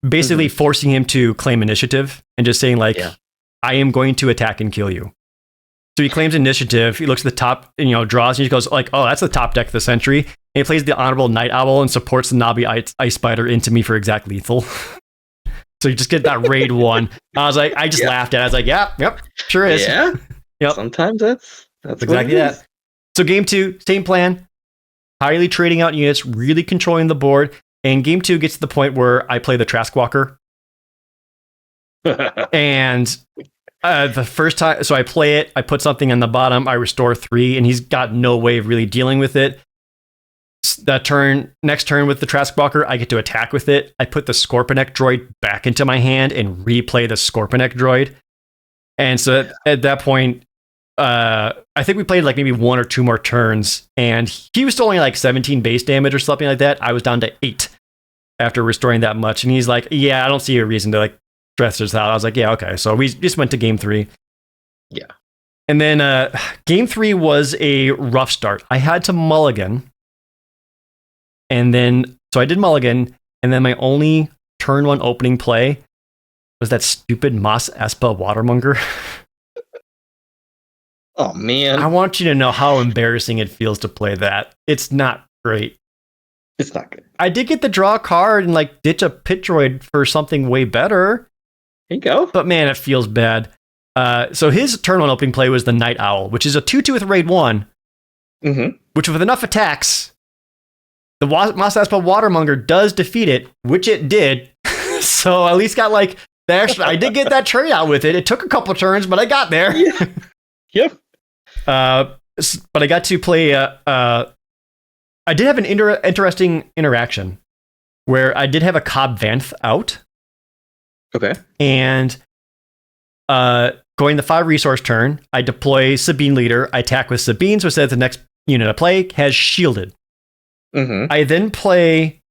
Basically forcing him to claim initiative and just saying like, I am going to attack and kill you. So he claims initiative. He looks at the top, and, draws, and he goes like, oh, that's the top deck of the century. And he plays the Honorable Night Owl and supports the Nabi Ice Spider into me for exact lethal. So you just get that raid 1. I was like, I just laughed at it. I was like, yep, sure is. Yeah. Yep. Sometimes that's exactly that. So game 2, same plan. Highly trading out units, really controlling the board. And game 2 gets to the point where I play the Trask Walker. And the first time, so I play it, I put something on the bottom, I restore 3, and he's got no way of really dealing with it. Next turn with the Trask Walker, I get to attack with it. I put the Scorpionic droid back into my hand and replay the Scorpionic droid. And so at that point, I think we played like maybe 1 or 2 more turns, and he was still only like 17 base damage or something like that. I was down to 8 after restoring that much. And he's like, yeah, I don't see a reason to like stress this out. I was like, yeah, okay. So we just went to game 3. Yeah. And then game 3 was a rough start. I had to mulligan. And then, so I did mulligan, and then my only turn 1 opening play was that stupid Mos Espa Watermonger. Oh, man. I want you to know how embarrassing it feels to play that. It's not great. It's not good. I did get to draw a card and like ditch a pit droid for something way better. There you go. But man, it feels bad. So his turn 1 opening play was the Night Owl, which is a 2/2 with raid 1, which with enough attacks, the Mos Espa Watermonger does defeat it, which it did. So at least got like I did get that trade out with it. It took a couple turns, but I got there. Yep. but I got to play. I did have an interesting interaction where I did have a Cobb Vanth out. Okay. And going the 5 resource turn, I deploy Sabine leader. I attack with Sabine, so it says the next unit I play has shielded. Mm-hmm. I then play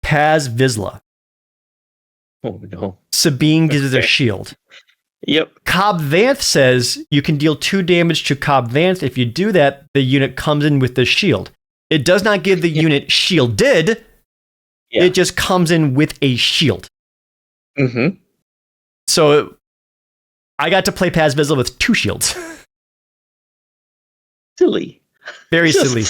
Paz Vizsla. Oh no. Sabine gives it a shield. Yep. Cobb Vanth says you can deal 2 damage to Cobb Vanth. If you do that, the unit comes in with the shield. It does not give the unit shielded. Yeah. It just comes in with a shield. Mm-hmm. So I got to play Paz Vizsla with 2 shields. Silly. Very silly.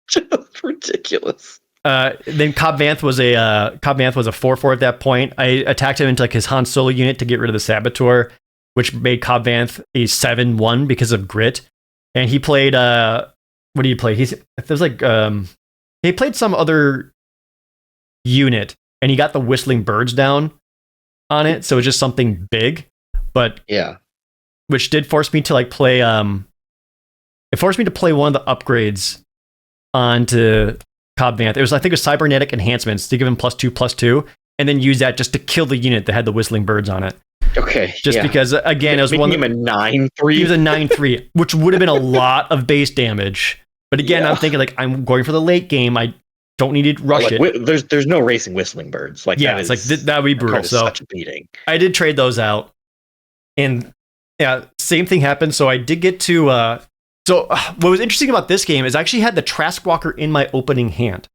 Just ridiculous. Then Cobb Vanth was a 4/4 at that point. I attacked him into like his Han Solo unit to get rid of the Saboteur, which made Cobb Vanth a 7/1 because of grit. And he played what did he play? He played some other unit, and he got the Whistling Birds down on it, so it's just something big. But yeah, which did force me to like play. It forced me to play one of the upgrades onto Cobb Vanth. I think it was cybernetic enhancements to give him +2/+2, and then use that just to kill the unit that had the Whistling Birds on it. Okay. Just because again, it was making him a 9/3. He was a 9/3, which would have been a lot of base damage. But again, I'm thinking like I'm going for the late game. I don't need to rush it. There's no racing Whistling Birds. Like yeah, it's like that would be brutal. So such a beating. I did trade those out, and yeah, same thing happened. So I did get to. So what was interesting about this game is I actually had the Trask Walker in my opening hand,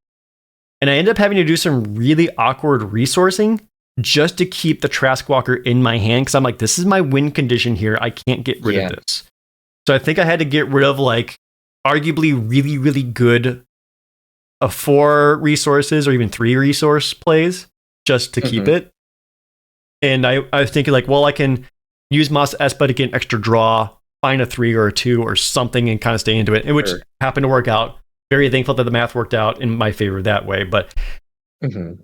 and I ended up having to do some really awkward resourcing just to keep the Trask Walker in my hand because I'm like, this is my win condition here. I can't get rid of this. So I think I had to get rid of like arguably really, really good 4 resources or even 3 resource plays just to keep it. And I was thinking like, well, I can use Mos Espa to get an extra draw, find a 3 or a 2 or something and kind of stay into it, which happened to work out. Very thankful that the math worked out in my favor that way. But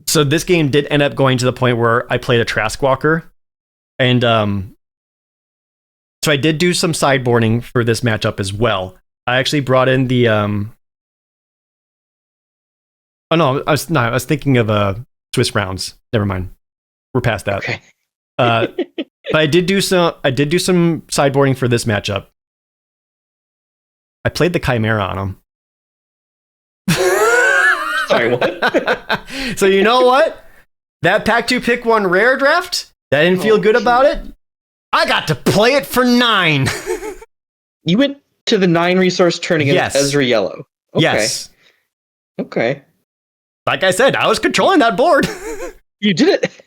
so this game did end up going to the point where I played a Trask Walker. And so I did do some sideboarding for this matchup as well. I actually brought in the I was thinking of Swiss rounds. Never mind. We're past that. Okay. But I did do some sideboarding for this matchup. I played the Chimera on him. Sorry, what? So you know what? That Pack 2 Pick 1 rare draft, that didn't feel good about it. I got to play it for 9. You went to the 9 resource turn against Ezra Yellow. Okay. Yes. Okay. Like I said, I was controlling that board. You did it.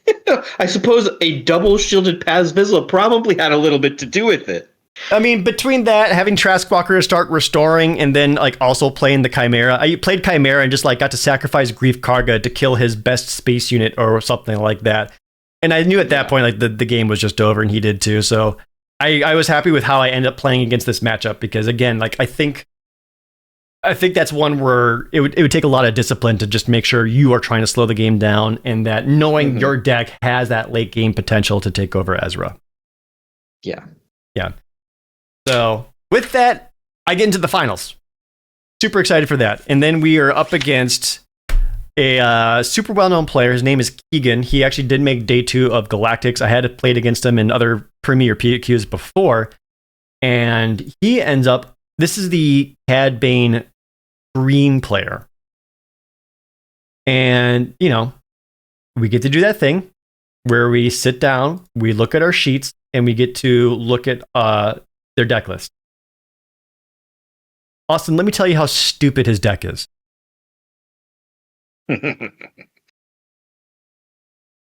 I suppose a double shielded Paz Vizsla probably had a little bit to do with it. I mean, between that, having Trask Walker start restoring, and then like also playing the Chimera. I played Chimera and just like got to sacrifice Grief Karga to kill his best space unit or something like that. And I knew at that point like the game was just over, and he did too. So I was happy with how I ended up playing against this matchup because again, like I think that's one where it would take a lot of discipline to just make sure you are trying to slow the game down, and that knowing your deck has that late game potential to take over Ezra. Yeah. So with that, I get into the finals. Super excited for that. And then we are up against a super well-known player. His name is Keegan. He actually did make day 2 of Galactics. I had played against him in other Premier PQs before. And he ends up, this is the Cad Bane green player. And, you know, we get to do that thing where we sit down, we look at our sheets, and we get to look at their deck list. Austin, let me tell you how stupid his deck is.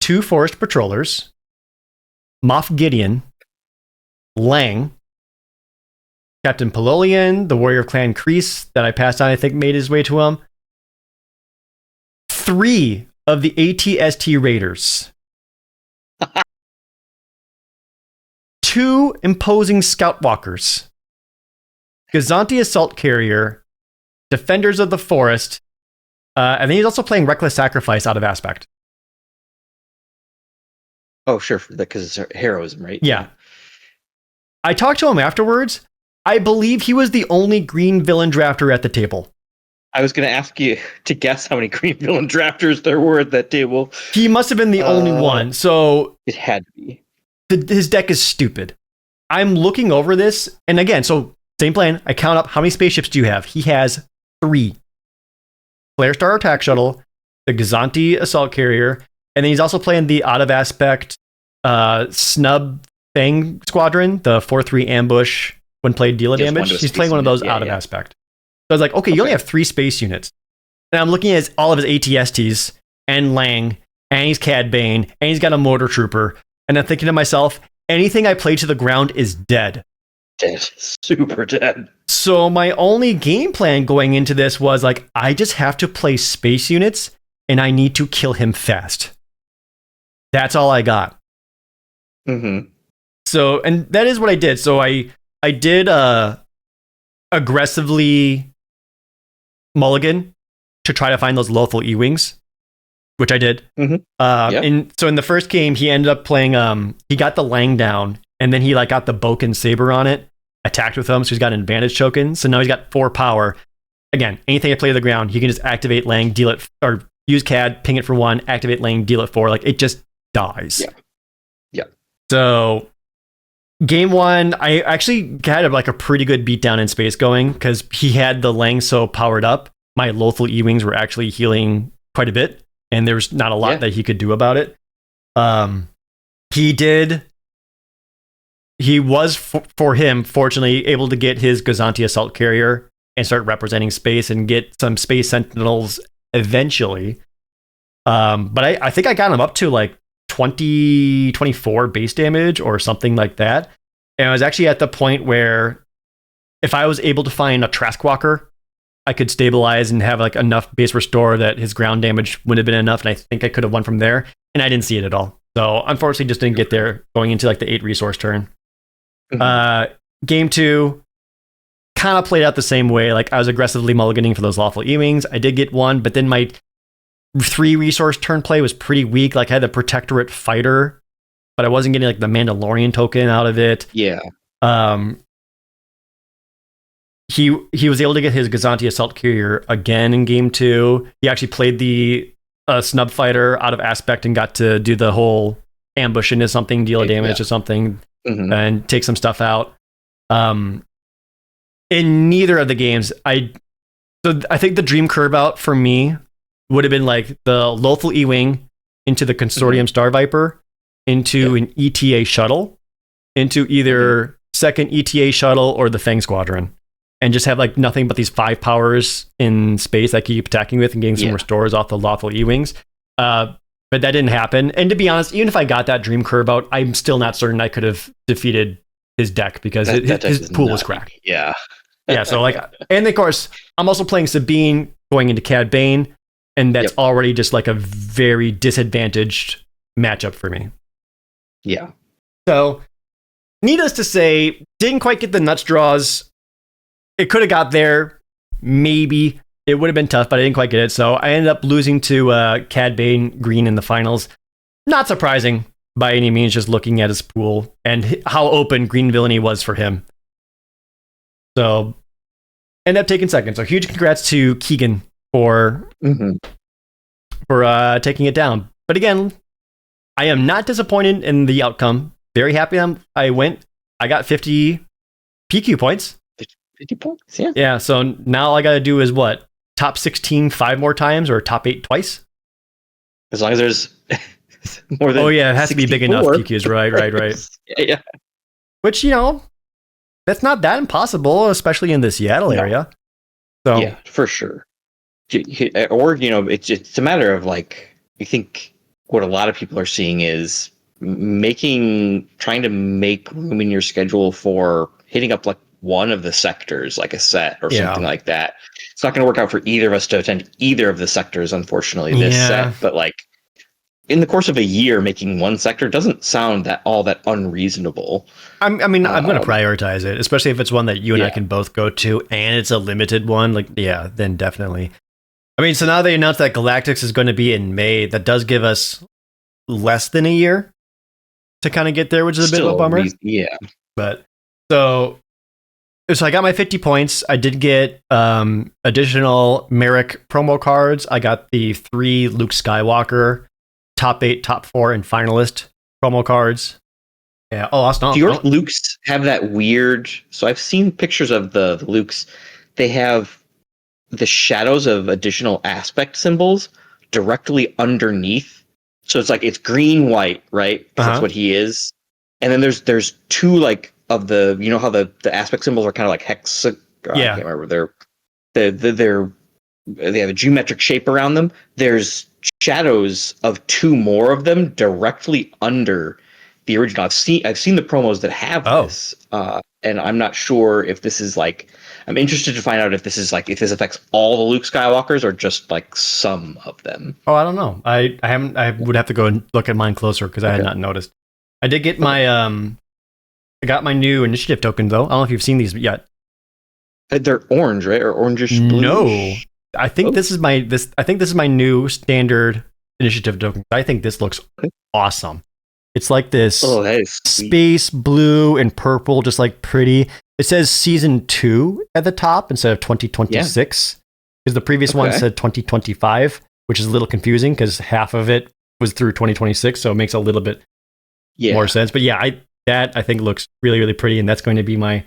2 Forest Patrollers, Moff Gideon, Lang, Captain Pelolian, the Warrior of Clan Kreese that I passed on, I think made his way to him. 3 of the ATST Raiders. 2 imposing Scout Walkers. Gazanti Assault Carrier, Defenders of the Forest, and then he's also playing Reckless Sacrifice out of Aspect. Oh, sure, because it's heroism, right? Yeah. I talked to him afterwards, I believe he was the only green villain drafter at the table. I was going to ask you to guess how many green villain drafters there were at that table. He must have been the only one. So it had to be. His deck is stupid. I'm looking over this, and again, so same plan. I count up how many spaceships do you have? He has 3. Flare Star Attack Shuttle, the Gazanti Assault Carrier, and then he's also playing the out of aspect Snub Fang Squadron, the 4/3 ambush when played deal damage. He's playing one of those out of aspect. So I was like, okay, you only have 3 space units. And I'm looking at all of his ATSTs and Lang, and he's Cad Bane, and he's got a Mortar Trooper. And I'm thinking to myself, anything I play to the ground is dead. Dead. Super dead. So my only game plan going into this was like, I just have to play space units, and I need to kill him fast. That's all I got. Mm-hmm. So, and that is what I did. So I did aggressively mulligan to try to find those lethal E-Wings, which I did. Mm-hmm. And so in the first game, he ended up playing, he got the Lang down, and then he like got the Boken Saber on it, attacked with him, so he's got an advantage token. So now he's got 4 power. Again, anything I play to the ground, he can just activate Lang, deal it, or use CAD, ping it for 1, activate Lang, deal it 4. Like, it just dies. Yeah. So game 1, I actually had like a pretty good beatdown in space going because he had the Lang so powered up. My lethal E-Wings were actually healing quite a bit, and there's not a lot that he could do about it. He was, for him, fortunately, able to get his Gazanti Assault Carrier and start representing space and get some Space Sentinels eventually. But I think I got him up to like 24 base damage or something like that. And I was actually at the point where if I was able to find a Trask Walker, I could stabilize and have like enough base restore that his ground damage would have been enough. And I think I could have won from there. And I didn't see it at all. So unfortunately, just didn't get there going into like the 8 resource turn. Mm-hmm. Game 2 kind of played out the same way. Like I was aggressively mulliganing for those lawful E-Wings. I did get 1, but then my 3 resource turn play was pretty weak. Like I had the Protectorate Fighter, but I wasn't getting like the Mandalorian token out of it. Yeah. He was able to get his Gazanti Assault Carrier again in game 2. He actually played the Snub Fighter out of aspect and got to do the whole ambush into something, deal a damage or something, and take some stuff out. In neither of the games, I think the dream curve out for me would have been like the lethal E-Wing into the Consortium Star Viper, into an ETA shuttle, into either second ETA shuttle or the Fang Squadron, and just have like nothing but these 5 powers in space that I keep attacking with and getting some restores off the lawful E-Wings. But that didn't happen. And to be honest, even if I got that dream curve out, I'm still not certain I could have defeated his deck because his pool was cracked. Yeah. Yeah. So like, and of course, I'm also playing Sabine going into Cad Bane, and that's already just like a very disadvantaged matchup for me. Yeah. So, needless to say, didn't quite get the nuts draws. It could have got there, maybe. It would have been tough, but I didn't quite get it. So I ended up losing to Cad Bane Green in the finals. Not surprising by any means, just looking at his pool and how open Green Villainy was for him. So ended up taking second. So huge congrats to Keegan for taking it down. But again, I am not disappointed in the outcome. Very happy I went. I got 50 PQ points. 50 points? Yeah. Yeah, so now all I got to do is what? Top 16 5 more times or top 8 twice? As long as there's more than it has 64. To be big enough PQs. Right. Yeah. Which, that's not that impossible, especially in the Seattle area. So yeah, for sure. Or, it's a matter of like, I think what a lot of people are seeing is trying to make room in your schedule for hitting up like one of the sectors, like a set or something like that. It's not going to work out for either of us to attend either of the sectors, unfortunately, this set. But like in the course of a year, making one sector doesn't sound all that unreasonable. I'm going to prioritize it, especially if it's one that you and I can both go to, and it's a limited one. Like, then definitely. I mean, so now they announced that Galactics is going to be in May. That does give us less than a year to kind of get there, which is a bit of a bummer. Yeah. But so So I got my 50 points. I did get additional Merrick promo cards. I got the 3 Luke Skywalker top 8, top 4, and finalist promo cards. Yeah. Oh, Austin. Do your Lukes have that weird? So I've seen pictures of the Lukes. They have the shadows of additional aspect symbols directly underneath. So it's like it's green, white, right? That's what he is. And then there's 2 like of the, you know how the aspect symbols are kind of like hex. Yeah. I can't remember. They have a geometric shape around them. There's shadows of 2 more of them directly under the original. I've seen the promos that have this, and I'm not sure if this is like. I'm interested to find out if this is like if this affects all the Luke Skywalkers or just like some of them. Oh, I don't know. I haven't. I would have to go and look at mine closer because I had not noticed. I did get my I got my new initiative token though. I don't know if you've seen these yet. They're orange, right, or orangish blue? No, I think this is my I think this is my new standard initiative token. I think this looks awesome. It's like this space blue and purple, just like pretty. It says season 2 at the top instead of 2026 because the previous one said 2025, which is a little confusing because half of it was through 2026, so it makes a little bit more sense. But yeah, I think looks really, really pretty, and that's going to be my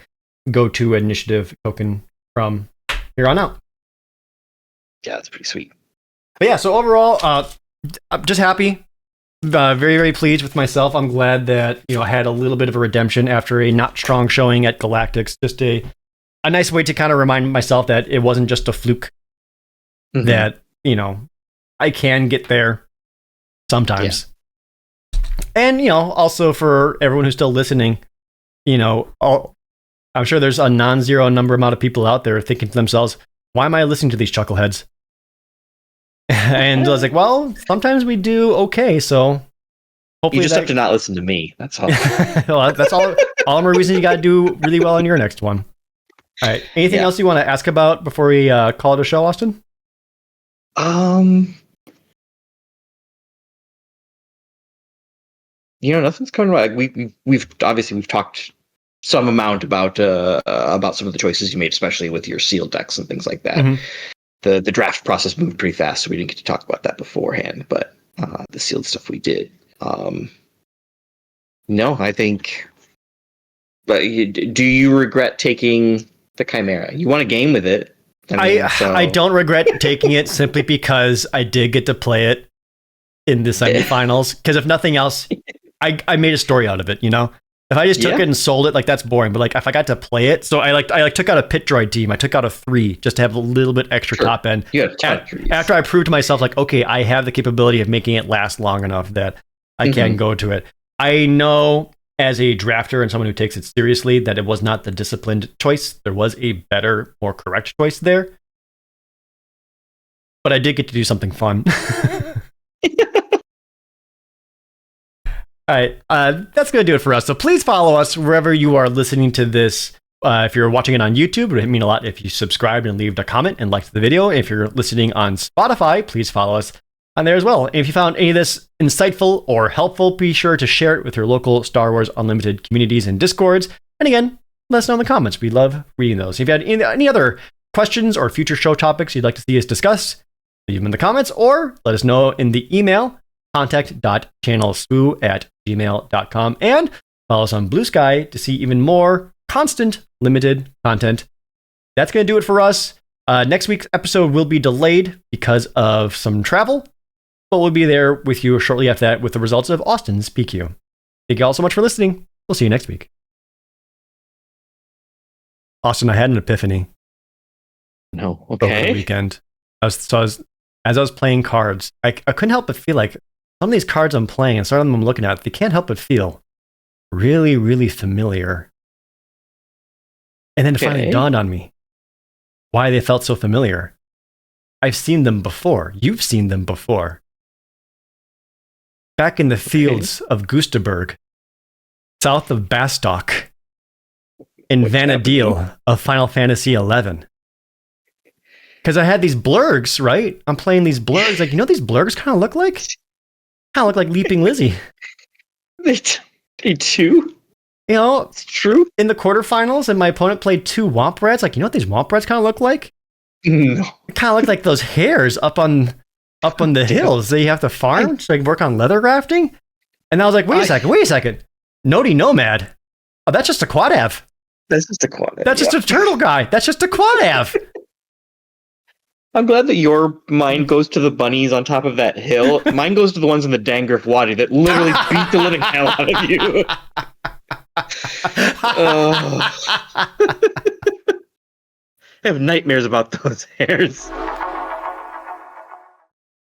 go-to initiative token from here on out. Yeah, that's pretty sweet. But yeah, so overall, I'm just happy. Very, very pleased with myself. I'm glad that I had a little bit of a redemption after a not strong showing at Galactics. Just a nice way to kind of remind myself that it wasn't just a fluke. That I can get there sometimes. And also for everyone who's still listening, I'm sure there's a non-zero number amount of people out there thinking to themselves, "Why am I listening to these chuckleheads?" And I was like, well, sometimes we do okay, so hopefully you just have to not listen to me. That's all. Well, that's all the more reason you got to do really well in your next one. All right. Anything else you want to ask about before we call it a show, Austin? Nothing's coming right. We've talked some amount about some of the choices you made, especially with your sealed decks and things like that. The draft process moved pretty fast, so we didn't get to talk about that beforehand. But the sealed stuff we did. No, I think. But do you regret taking the Chimera? You won a game with it. I don't regret taking it simply because I did get to play it in the semifinals. Because if nothing else, I made a story out of it. If I just took it and sold it, that's boring. But if I got to play it, so I took out a pit droid team. I took out a 3 just to have a little bit extra top end. After I proved to myself, okay, I have the capability of making it last long enough that I can go to it. I know as a drafter and someone who takes it seriously that it was not the disciplined choice. There was a better, more correct choice there. But I did get to do something fun. All right, that's going to do it for us. So please follow us wherever you are listening to this. If you're watching it on YouTube, it would mean a lot if you subscribe and leave a comment and liked the video. If you're listening on Spotify, please follow us on there as well. And if you found any of this insightful or helpful, be sure to share it with your local Star Wars Unlimited communities and Discords. And again, let us know in the comments. We love reading those. If you had any other questions or future show topics you'd like to see us discuss, leave them in the comments or let us know in the email contact.channelswu@gmail.com, and follow us on Blue Sky to see even more constant limited content. That's going to do it for us. Next week's episode will be delayed because of some travel, but we'll be there with you shortly after that with the results of Austin's PQ. Thank you all so much for listening. We'll see you next week. Austin, I had an epiphany. No, Over the weekend. As I was playing cards, I couldn't help but feel like some of these cards I'm playing and some of them I'm looking at, they can't help but feel really, really familiar. And then it finally dawned on me why they felt so familiar. I've seen them before. You've seen them before. Back in the fields of Gustaberg, south of Bastock, in Vanadil of Final Fantasy XI. Because I had these blurgs, right? I'm playing these blurgs. These blurgs kind of look like? Kind of look like Leaping Lizzie. They do? You know, It's true. in the quarterfinals, and my opponent played 2 womp rats. Like, you know what these womp rats kind of look like? No. It kind of look like those hares up on the hills that you have to farm so I can work on leather grafting. And I was like, wait a second. Nodi Nomad. Oh, that's just a quad av. That's just a quad. That's just a turtle guy. That's just a quad av. I'm glad that your mind goes to the bunnies on top of that hill. Mine goes to the ones in the Dangrif Wadi that literally beat the living hell out of you. I have nightmares about those hares.